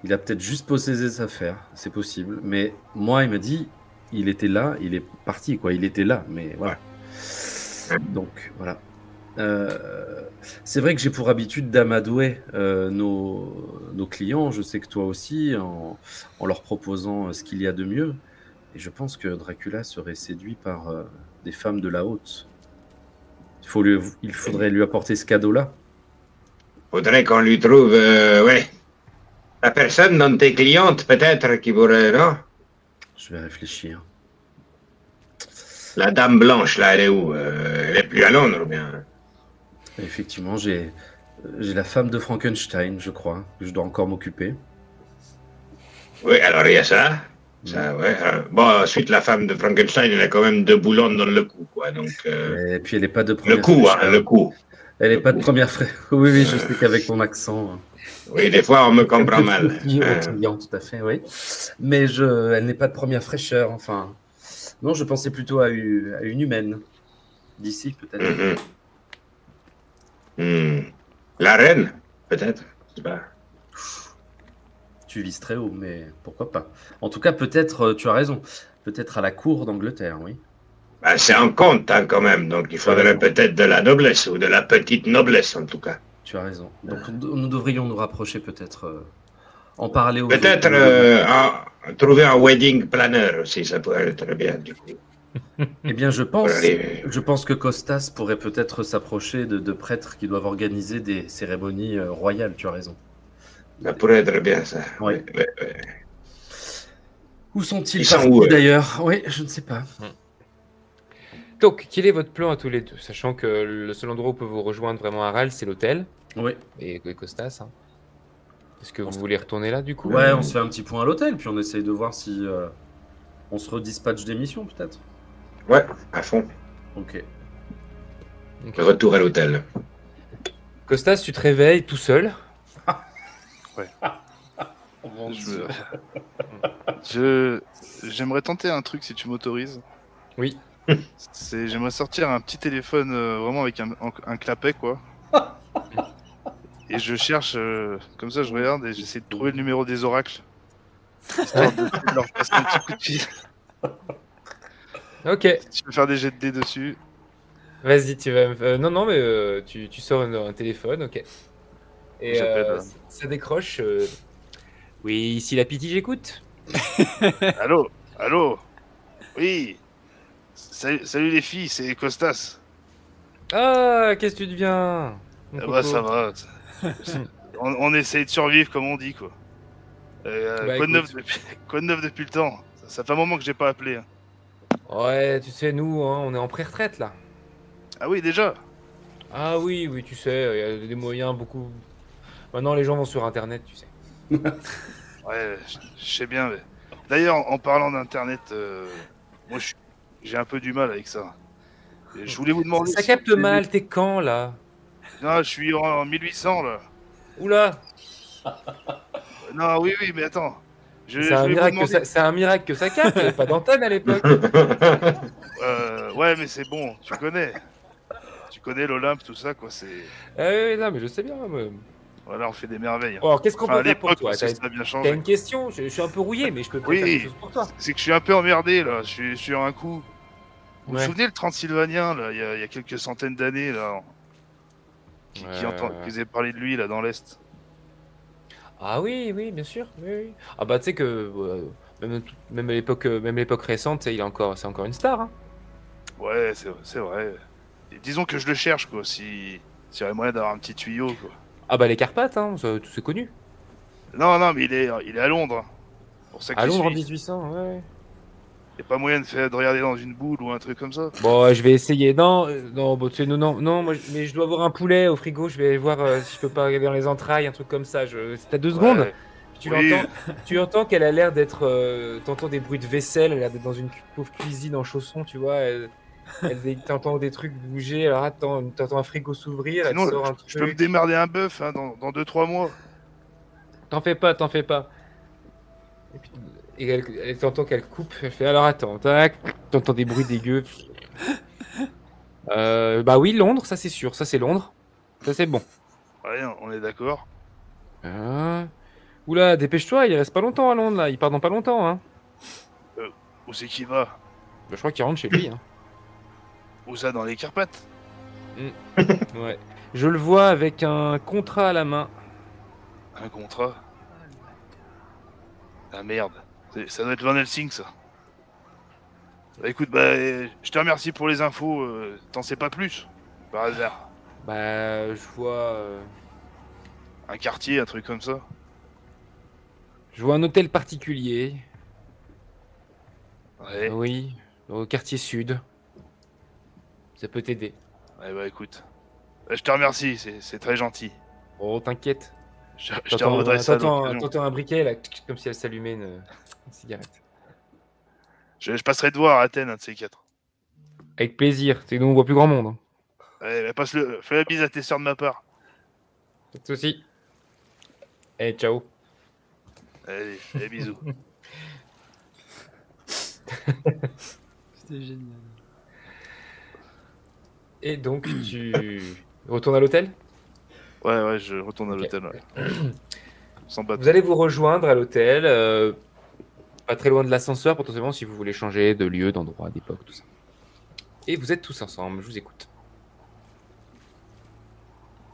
Speaker 4: Il a peut-être juste posé ses affaires, c'est possible. Mais moi, il m'a dit, il était là, il est parti, quoi. Il était là, mais voilà.
Speaker 2: Ouais.
Speaker 4: Donc, voilà. C'est vrai que j'ai pour habitude d'amadouer nos clients. Je sais que toi aussi, en leur proposant ce qu'il y a de mieux. Et je pense que Dracula serait séduit par des femmes de la haute. Il faudrait lui apporter ce cadeau-là.
Speaker 2: Faudrait qu'on lui trouve, ouais. La personne dans tes clientes, peut-être, qui pourrait, non?
Speaker 4: Je vais réfléchir.
Speaker 2: La dame blanche, là, elle est où? Elle est plus à Londres, ou bien?
Speaker 4: Effectivement, j'ai la femme de Frankenstein, je crois, que je dois encore m'occuper.
Speaker 2: Oui, alors il y a ça. Ça, ouais. Bon, ensuite, la femme de Frankenstein, elle a quand même 2 boulons dans le cou, quoi. Donc,
Speaker 4: Et puis elle n'est pas de
Speaker 2: le
Speaker 4: première
Speaker 2: cou, hein,
Speaker 4: fraîcheur.
Speaker 2: le cou.
Speaker 4: Elle n'est
Speaker 2: Le
Speaker 4: pas de
Speaker 2: coup.
Speaker 4: première fraîcheur. Oui, oui, je sais qu'avec mon accent.
Speaker 2: Oui, des fois, on me
Speaker 4: Un
Speaker 2: comprend
Speaker 4: peu
Speaker 2: mal.
Speaker 4: client, tout à fait, oui. Mais elle n'est pas de première fraîcheur, enfin. Non, je pensais plutôt à une humaine. D'ici, peut-être.
Speaker 2: La reine, peut-être. Je sais pas.
Speaker 4: Tu vises très haut, mais pourquoi pas. En tout cas, peut-être, tu as raison. Peut-être à la cour d'Angleterre, oui.
Speaker 2: Ben, c'est en compte, hein, quand même. Donc, il faudrait peut-être de la noblesse, ou de la petite noblesse, en tout cas.
Speaker 4: Tu as raison. Donc, nous devrions nous rapprocher, peut-être. En parler aux
Speaker 2: Peut-être trouver un wedding planner aussi, ça pourrait être très bien, du coup.
Speaker 4: Eh bien, je pense que Costas pourrait peut-être s'approcher de prêtres qui doivent organiser des cérémonies royales, tu as raison.
Speaker 2: Ça pourrait être bien, ça.
Speaker 4: Oui.
Speaker 2: Oui.
Speaker 4: Où sont-ils
Speaker 2: Ils sont
Speaker 4: partis
Speaker 2: où,
Speaker 4: d'ailleurs? Oui, je ne sais pas.
Speaker 1: Donc, quel est votre plan à tous les deux? Sachant que le seul endroit où on peut vous rejoindre vraiment à Râle, c'est l'hôtel.
Speaker 4: Oui.
Speaker 1: Et Costas. Hein. Est-ce que vous voulez retourner là, du coup?
Speaker 4: Ouais, on se fait un petit point à l'hôtel, puis on essaye de voir si on se redispatche des missions, peut-être.
Speaker 2: Ouais, à fond.
Speaker 4: Ok.
Speaker 2: Retour à l'hôtel.
Speaker 1: Costas, tu te réveilles tout seul.
Speaker 5: Ouais.
Speaker 4: Oh mon Dieu.
Speaker 5: J'aimerais tenter un truc si tu m'autorises.
Speaker 1: Oui.
Speaker 5: J'aimerais sortir un petit téléphone vraiment avec un clapet, quoi. Et je cherche, comme ça je regarde et j'essaie de trouver le numéro des oracles. Histoire de leur passer un petit coup de fil.
Speaker 1: Ok.
Speaker 5: Si tu peux faire des jets de dés dessus.
Speaker 1: Vas-y, tu vas. Non, mais tu sors un téléphone, ok. Et ça décroche. Oui, ici la Pity, j'écoute.
Speaker 5: Allô? Allô? Oui. Salut les filles, c'est Costas.
Speaker 1: Ah, qu'est-ce que tu deviens?
Speaker 5: Ah bah ça va. On essaye de survivre comme on dit, quoi.
Speaker 1: Bah,
Speaker 5: quoi de neuf depuis le temps? Ça fait un moment que j'ai pas appelé. Hein.
Speaker 1: Ouais, tu sais, nous, hein, on est en pré-retraite là.
Speaker 5: Ah oui, déjà?
Speaker 1: Ah oui, tu sais, il y a des moyens beaucoup. Maintenant, les gens vont sur Internet, tu sais.
Speaker 5: Ouais, je sais bien. Mais... D'ailleurs, en parlant d'Internet, moi j'ai un peu du mal avec ça. Et je voulais vous demander.
Speaker 1: Ça capte mal, t'es quand là?
Speaker 5: Non, je suis en 1800 là.
Speaker 1: Oula!
Speaker 5: Non, oui, mais attends.
Speaker 1: C'est un miracle que ça capte, il n'y avait pas d'antenne à l'époque.
Speaker 5: Ouais, mais c'est bon, tu connais. Tu connais l'Olympe, tout ça, quoi. C'est.
Speaker 1: Oui, non, mais je sais bien. Mais...
Speaker 5: Voilà, on fait des merveilles.
Speaker 1: Bon, alors, qu'est-ce qu'on peut faire pour toi?
Speaker 5: Ça a bien changé.
Speaker 1: T'as une question? Je suis un peu rouillé, mais je peux peut-être faire quelque chose pour toi.
Speaker 5: C'est que je suis un peu emmerdé là. Je suis sur un coup. Vous vous
Speaker 1: Ouais.
Speaker 5: souvenez le Transylvanien là, il y a quelques centaines d'années là, qui vous avez parlé de lui là dans l'est.
Speaker 1: Ah oui, bien sûr. Oui. Ah bah tu sais que même à l'époque récente, c'est encore une star. Hein.
Speaker 5: Ouais, c'est vrai. Et disons que je le cherche quoi, s'il y aurait moyen d'avoir un petit tuyau quoi.
Speaker 1: Ah bah les Carpates, hein, c'est connu.
Speaker 5: Non, mais il est à Londres. Pour ça
Speaker 1: À Londres en 1800, ouais.
Speaker 5: Y a pas moyen de regarder dans une boule ou un truc comme ça.
Speaker 1: Bon, je vais essayer. Non, bon, tu sais, non, moi, mais je dois avoir un poulet au frigo. Je vais voir si je peux pas regarder dans les entrailles, un truc comme ça. T'as 2 secondes. Tu entends qu'elle a l'air d'être. T'entends des bruits de vaisselle. Elle a l'air d'être dans une pauvre cuisine en chaussons, tu vois. T'entends des trucs bouger. Alors attends, t'entends un frigo s'ouvrir.
Speaker 5: Sinon,
Speaker 1: elle sort un truc.
Speaker 5: je peux me démerder un bœuf hein, dans 2-3 mois.
Speaker 1: T'en fais pas. Et puis, elle t'entend qu'elle coupe. Elle fait alors attends, tac. T'entends des bruits dégueux. Bah oui, Londres, ça c'est sûr. Ça c'est Londres. Ça c'est bon.
Speaker 5: Ouais, on est d'accord.
Speaker 1: Oula, dépêche-toi, il reste pas longtemps à Londres là. Il part dans pas longtemps, hein.
Speaker 5: Où c'est qu'il va?
Speaker 1: Bah, je crois qu'il rentre chez lui, hein.
Speaker 5: Où ça, dans les Carpates?
Speaker 1: Ouais. Je le vois avec un contrat à la main.
Speaker 5: Un contrat? Ah merde. Ça doit être Van Helsing, ça. Bah, écoute, je te remercie pour les infos. T'en sais pas plus, par hasard?
Speaker 1: Bah, je vois...
Speaker 5: Un quartier, un truc comme ça?
Speaker 1: Je vois un hôtel particulier.
Speaker 5: Ouais.
Speaker 1: Oui, au quartier sud. Ça peut t'aider.
Speaker 5: Ouais, bah écoute. Je te remercie, c'est très gentil.
Speaker 1: Oh, t'inquiète.
Speaker 5: Je te revaudrai ça. l'occasion.
Speaker 1: T'entends un briquet, là, comme si elle s'allumait une cigarette.
Speaker 5: Je passerai te voir à Athènes, un de ces quatre.
Speaker 1: Avec plaisir, c'est que nous on voit plus grand monde. Hein.
Speaker 5: Ouais, bah, fais la bise à tes sœurs de ma part.
Speaker 1: Pas de soucis. Allez, ciao.
Speaker 5: Allez, bisous.
Speaker 3: C'était génial.
Speaker 1: Et donc, tu retournes à l'hôtel?
Speaker 5: Ouais, je retourne à l'hôtel. Ouais. Sans battre.
Speaker 1: Vous allez vous rejoindre à l'hôtel, pas très loin de l'ascenseur, potentiellement, si vous voulez changer de lieu, d'endroit, d'époque, tout ça. Et vous êtes tous ensemble, je vous écoute.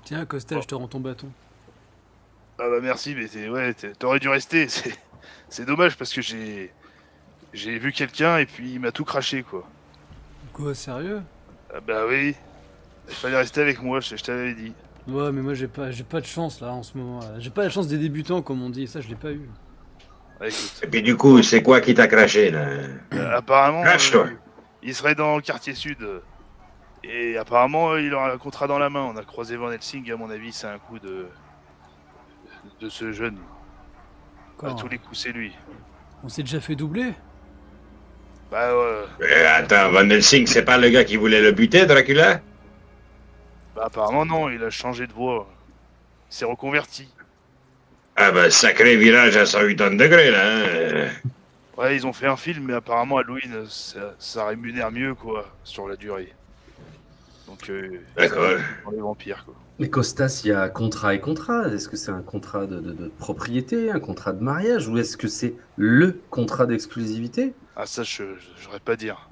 Speaker 3: Tiens, Costa, je te rends ton bâton.
Speaker 5: Ah bah merci, mais t'aurais dû rester. C'est dommage parce que j'ai vu quelqu'un et puis il m'a tout craché, quoi.
Speaker 3: Quoi, sérieux?
Speaker 5: Ah bah oui. Il fallait rester avec moi, je t'avais dit.
Speaker 3: Ouais, mais moi j'ai pas de chance là en ce moment. J'ai pas la chance des débutants, comme on dit, ça je l'ai pas eu.
Speaker 5: Ouais, écoute.
Speaker 2: Et puis du coup, c'est quoi qui t'a craché là?
Speaker 5: Apparemment,
Speaker 2: Crache-toi.
Speaker 5: il serait dans le quartier sud. Et apparemment, il aura un contrat dans la main. On a croisé Van Helsing, à mon avis, c'est un coup de ce jeune. À tous les coups, c'est lui.
Speaker 3: On s'est déjà fait doubler?
Speaker 5: Bah ouais.
Speaker 2: Attends, Van Helsing, c'est pas le gars qui voulait le buter, Dracula?
Speaker 5: Bah apparemment non, il a changé de voix. Il s'est reconverti.
Speaker 2: Ah bah, sacré virage à 180 degrés, là. Hein.
Speaker 5: Ouais, ils ont fait un film, mais apparemment Halloween, ça rémunère mieux, quoi, sur la durée. Donc,
Speaker 2: D'accord.
Speaker 5: pour les vampires, quoi.
Speaker 4: Mais Costas, il y a contrat et contrat. Est-ce que c'est un contrat de propriété, un contrat de mariage, ou est-ce que c'est le contrat d'exclusivité?
Speaker 5: Ah, ça, j'aurais pas dire.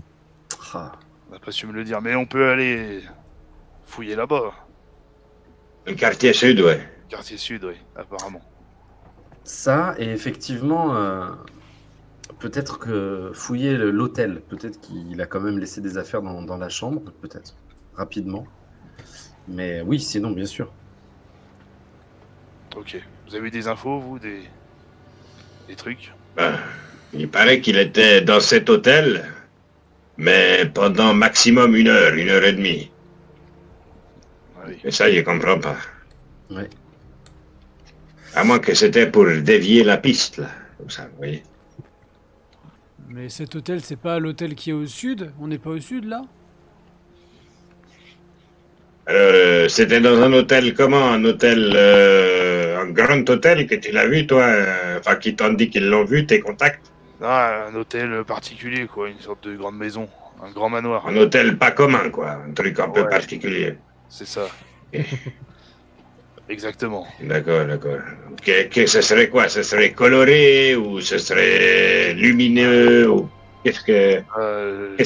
Speaker 4: Ah.
Speaker 5: On n'a pas su me le dire, mais on peut aller fouiller là-bas.
Speaker 2: Le quartier sud, ouais.
Speaker 5: Quartier sud, oui, apparemment.
Speaker 4: Ça, et effectivement, peut-être que fouiller l'hôtel, peut-être qu'il a quand même laissé des affaires dans la chambre, peut-être, rapidement. Mais oui, sinon, bien sûr.
Speaker 5: Ok. Vous avez des infos, vous, des trucs?
Speaker 2: Ben, il paraît qu'il était dans cet hôtel, mais pendant maximum 1 heure, 1 heure et demie.
Speaker 5: Ah oui.
Speaker 2: Et ça, il comprend pas.
Speaker 4: Ouais.
Speaker 2: À moins que c'était pour dévier la piste, là. Comme ça, vous voyez.
Speaker 3: Mais cet hôtel, c'est pas l'hôtel qui est au sud? On n'est pas au sud là?
Speaker 2: Alors, c'était dans un hôtel comment? Un hôtel, un grand hôtel que tu l'as vu, toi? Enfin, qui t'ont dit qu'ils l'ont vu, tes contacts?
Speaker 5: Non, un hôtel particulier, quoi, une sorte de grande maison, un grand manoir.
Speaker 2: Un hôtel pas commun, quoi. Un truc un peu particulier.
Speaker 5: C'est ça. Exactement.
Speaker 2: D'accord, d'accord. Que ce serait quoi? Ce serait coloré ou ce serait lumineux ou qu'est-ce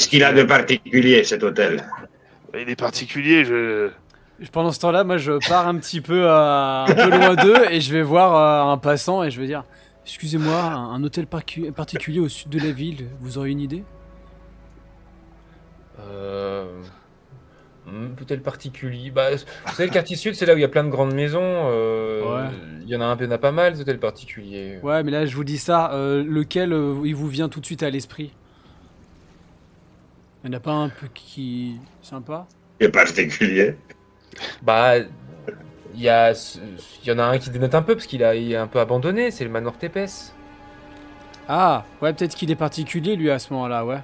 Speaker 2: qu'il a de particulier, cet hôtel?
Speaker 5: Il est particulier,
Speaker 3: Pendant ce temps-là, moi je pars un petit peu, un peu loin d'eux et je vais voir un passant et je vais dire: excusez-moi, un hôtel particulier au sud de la ville, vous aurez une idée?
Speaker 1: Peut-être particulier. Bah, vous savez, le quartier sud, c'est là où il y a plein de grandes maisons.
Speaker 3: Ouais.
Speaker 1: Il y en a pas mal, des hôtels particuliers.
Speaker 3: Ouais, mais là je vous dis ça, lequel il vous vient tout de suite à l'esprit? Il n'y en a pas un peu qui... sympa?
Speaker 2: C'est particulier.
Speaker 1: Bah, il y en a un qui dénote un peu parce il est un peu abandonné, c'est le manoir Tépès.
Speaker 3: Ah, ouais, peut-être qu'il est particulier lui à ce moment-là, ouais.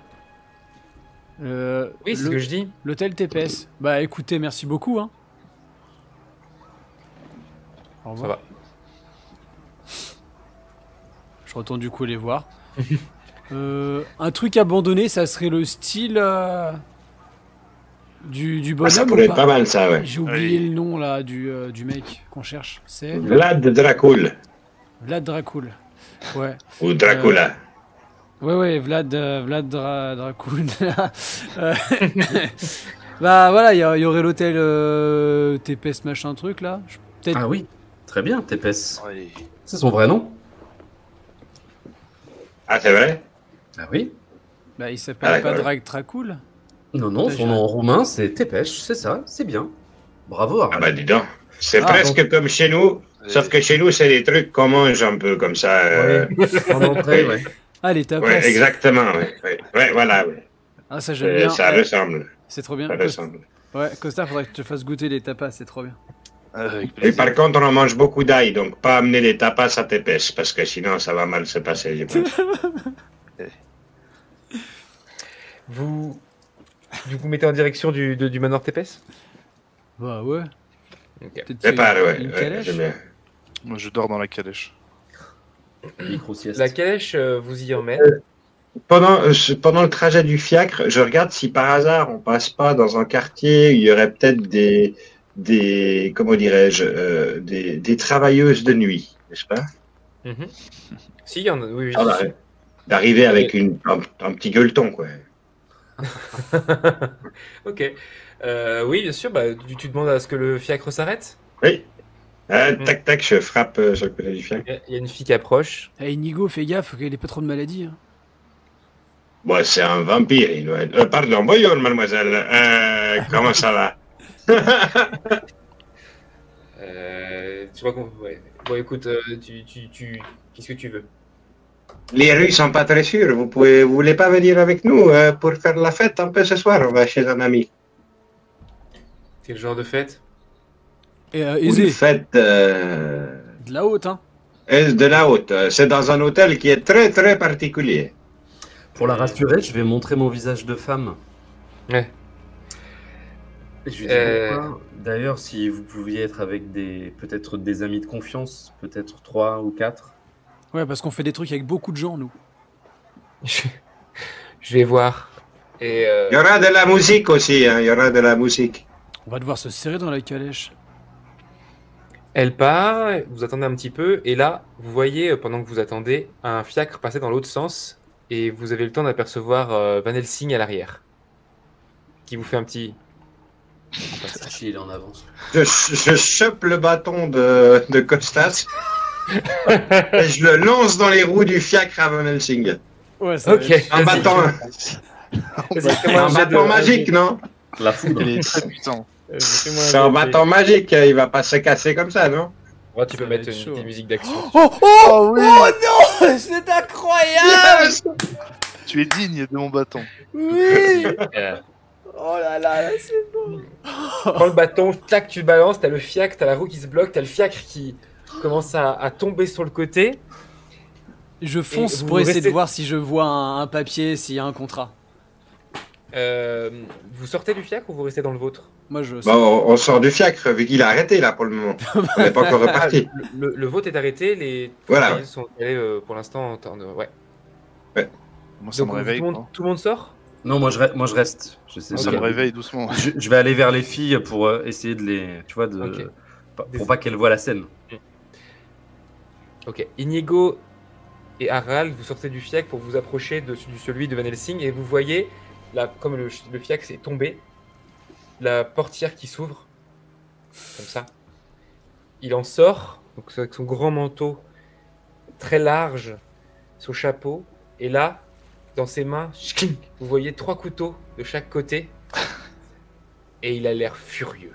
Speaker 1: Oui, c'est ce que je dis.
Speaker 3: L'hôtel TPS. Bah écoutez, merci beaucoup, hein. Au revoir.
Speaker 1: Ça va.
Speaker 3: Je retourne du coup les voir. Un truc abandonné, ça serait le style du bonhomme.
Speaker 2: Ça pourrait
Speaker 3: ou
Speaker 2: être pas mal, ça, ouais.
Speaker 3: J'ai oublié le nom là du mec qu'on cherche. C'est
Speaker 2: Vlad Dracul.
Speaker 3: Vlad Dracul. Ouais.
Speaker 2: Ou Dracula.
Speaker 3: Ouais, Vlad Dracul. Bah voilà, il y aurait l'hôtel TPS machin truc là.
Speaker 4: Ah oui, très bien, TPS.
Speaker 5: Ouais.
Speaker 4: C'est son vrai nom?
Speaker 2: Ah, c'est vrai?
Speaker 4: Ah oui.
Speaker 3: Bah il s'appelle pas
Speaker 2: d'accord.
Speaker 3: Dracul.
Speaker 4: Non, son nom roumain, c'est Tepes, c'est ça, c'est bien. Bravo,
Speaker 2: Ah
Speaker 4: Armel.
Speaker 2: bah dis donc. C'est
Speaker 3: Ah,
Speaker 2: presque comme chez nous, sauf que chez nous, c'est des trucs qu'on mange un peu comme ça.
Speaker 4: En entrée, ouais.
Speaker 3: Ah les tapas.
Speaker 2: Ouais, exactement, ouais, voilà, ouais.
Speaker 3: Ah ça j'aime bien.
Speaker 2: Ça ressemble,
Speaker 3: C'est trop bien.
Speaker 2: ça ressemble.
Speaker 3: Ouais, Costa, faudrait que tu te fasses goûter les tapas, c'est trop bien.
Speaker 5: Avec
Speaker 2: Et
Speaker 5: plaisir.
Speaker 2: par contre, on en mange beaucoup d'ail, donc pas amener les tapas à Tépès, parce que sinon ça va mal se passer, je pense.
Speaker 1: Vous vous mettez en direction du manoir Tépès?
Speaker 3: Bah ouais.
Speaker 1: Ok.
Speaker 3: Peut-être
Speaker 2: Prépare,
Speaker 3: qu'il y a
Speaker 2: ouais,
Speaker 3: une
Speaker 2: ouais,
Speaker 3: calèche.
Speaker 2: j'aime bien.
Speaker 5: Moi, je dors dans la calèche.
Speaker 4: Micro-sieste.
Speaker 1: La calèche vous y emmène.
Speaker 2: Pendant le trajet du fiacre, je regarde si par hasard on passe pas dans un quartier où il y aurait peut-être comment dirais-je, des travailleuses de nuit, n'est-ce pas?
Speaker 1: Mhm. Si, il y en a, oui, oui.
Speaker 2: Ah bah, d'arriver avec un petit gueuleton, quoi.
Speaker 1: Ok. Oui, bien sûr, bah, tu demandes à ce que le fiacre s'arrête.
Speaker 2: Oui. Tac, tac, je frappe sur le côté du fiacre.
Speaker 1: Il y a une fille qui approche.
Speaker 3: Eh, Inigo, fais gaffe qu'il ait pas trop de maladies. Hein.
Speaker 2: Bon, c'est un vampire, il doit être. Pardon, bonjour, mademoiselle. Comment ça va?
Speaker 1: Tu vois qu'on. Ouais. Bon, écoute, qu'est-ce que tu veux?
Speaker 2: Les rues sont pas très sûres. Vous voulez pas venir avec nous pour faire la fête un peu ce soir? On va chez un ami.
Speaker 1: Quel genre de fête?
Speaker 3: Et
Speaker 2: Une
Speaker 3: aisé,
Speaker 2: fête
Speaker 3: de la haute, hein.
Speaker 2: de la haute. C'est dans un hôtel qui est très très particulier.
Speaker 4: Pour la rassurer, je vais montrer mon visage de femme.
Speaker 1: Ouais.
Speaker 4: Et je lui dis pourquoi. D'ailleurs, si vous pouviez être avec peut-être des amis de confiance, peut-être 3 ou 4.
Speaker 3: Ouais, parce qu'on fait des trucs avec beaucoup de gens, nous.
Speaker 1: Je vais voir. Et
Speaker 2: Il y aura de la musique aussi, hein. Il y aura de la musique.
Speaker 3: On va devoir se serrer dans la calèche.
Speaker 1: elle part, vous attendez un petit peu, et là, vous voyez, pendant que vous attendez, un fiacre passer dans l'autre sens, et vous avez le temps d'apercevoir Van Helsing à l'arrière, qui vous fait un petit...
Speaker 4: Sachi, il est en avance.
Speaker 2: Je chope le bâton de Costas et je le lance dans les roues du fiacre à Van Helsing.
Speaker 3: Ouais, ça
Speaker 1: Ok,
Speaker 2: Un
Speaker 1: vas-y,
Speaker 2: bâton,
Speaker 1: vas-y, fais-moi
Speaker 2: un
Speaker 1: jet de-
Speaker 2: bâton magique, non?
Speaker 4: La foudre.
Speaker 5: Il est très puissant.
Speaker 1: fais-moi
Speaker 2: C'est un
Speaker 1: jet de-
Speaker 2: bâton magique, il va pas se casser comme ça, non?
Speaker 1: Ouais, tu peux
Speaker 3: Ça va
Speaker 1: mettre
Speaker 3: être
Speaker 1: une
Speaker 3: chaud.
Speaker 1: petite musique d'action.
Speaker 3: Oh, oh,
Speaker 5: Oh oui,
Speaker 3: non, c'est incroyable.
Speaker 5: tu es digne de mon bâton.
Speaker 3: Oui.
Speaker 1: Euh,
Speaker 3: Oh là là, c'est bon.
Speaker 1: Prends le bâton, tac, tu le balances, t'as le fiacre, t'as la roue qui se bloque, t'as le fiacre qui commence à tomber sur le côté.
Speaker 3: Je fonce
Speaker 1: vous
Speaker 3: pour essayer
Speaker 1: restez-
Speaker 3: de voir si je vois un papier, s'il y a un contrat.
Speaker 1: Vous sortez du fiacre ou vous restez dans le vôtre?
Speaker 3: Moi, je.
Speaker 2: Bon, on sort du fiacre, vu qu'il a arrêté là pour le moment. On n'est pas encore reparti.
Speaker 1: Le vôtre est arrêté, les
Speaker 2: Voilà,
Speaker 1: travailleurs sont allés pour l'instant en temps de... Ouais.
Speaker 5: Moi, ça
Speaker 1: Donc
Speaker 5: me réveille.
Speaker 1: tout le monde sort?
Speaker 4: Non, moi je reste. J'essaie
Speaker 5: Ça
Speaker 4: de-
Speaker 5: me réveille doucement.
Speaker 4: Je vais aller vers les filles pour essayer de les. Tu vois,
Speaker 1: Ok.
Speaker 4: pour pas qu'elles voient la scène.
Speaker 1: Ok. Inigo et Harald, vous sortez du fiacre pour vous approcher de celui de Van Helsing et vous voyez, là, comme le fiacre s'est tombé, la portière qui s'ouvre, comme ça. Il en sort, donc avec son grand manteau très large, son chapeau, et là, dans ses mains, vous voyez 3 couteaux de chaque côté, et il a l'air furieux.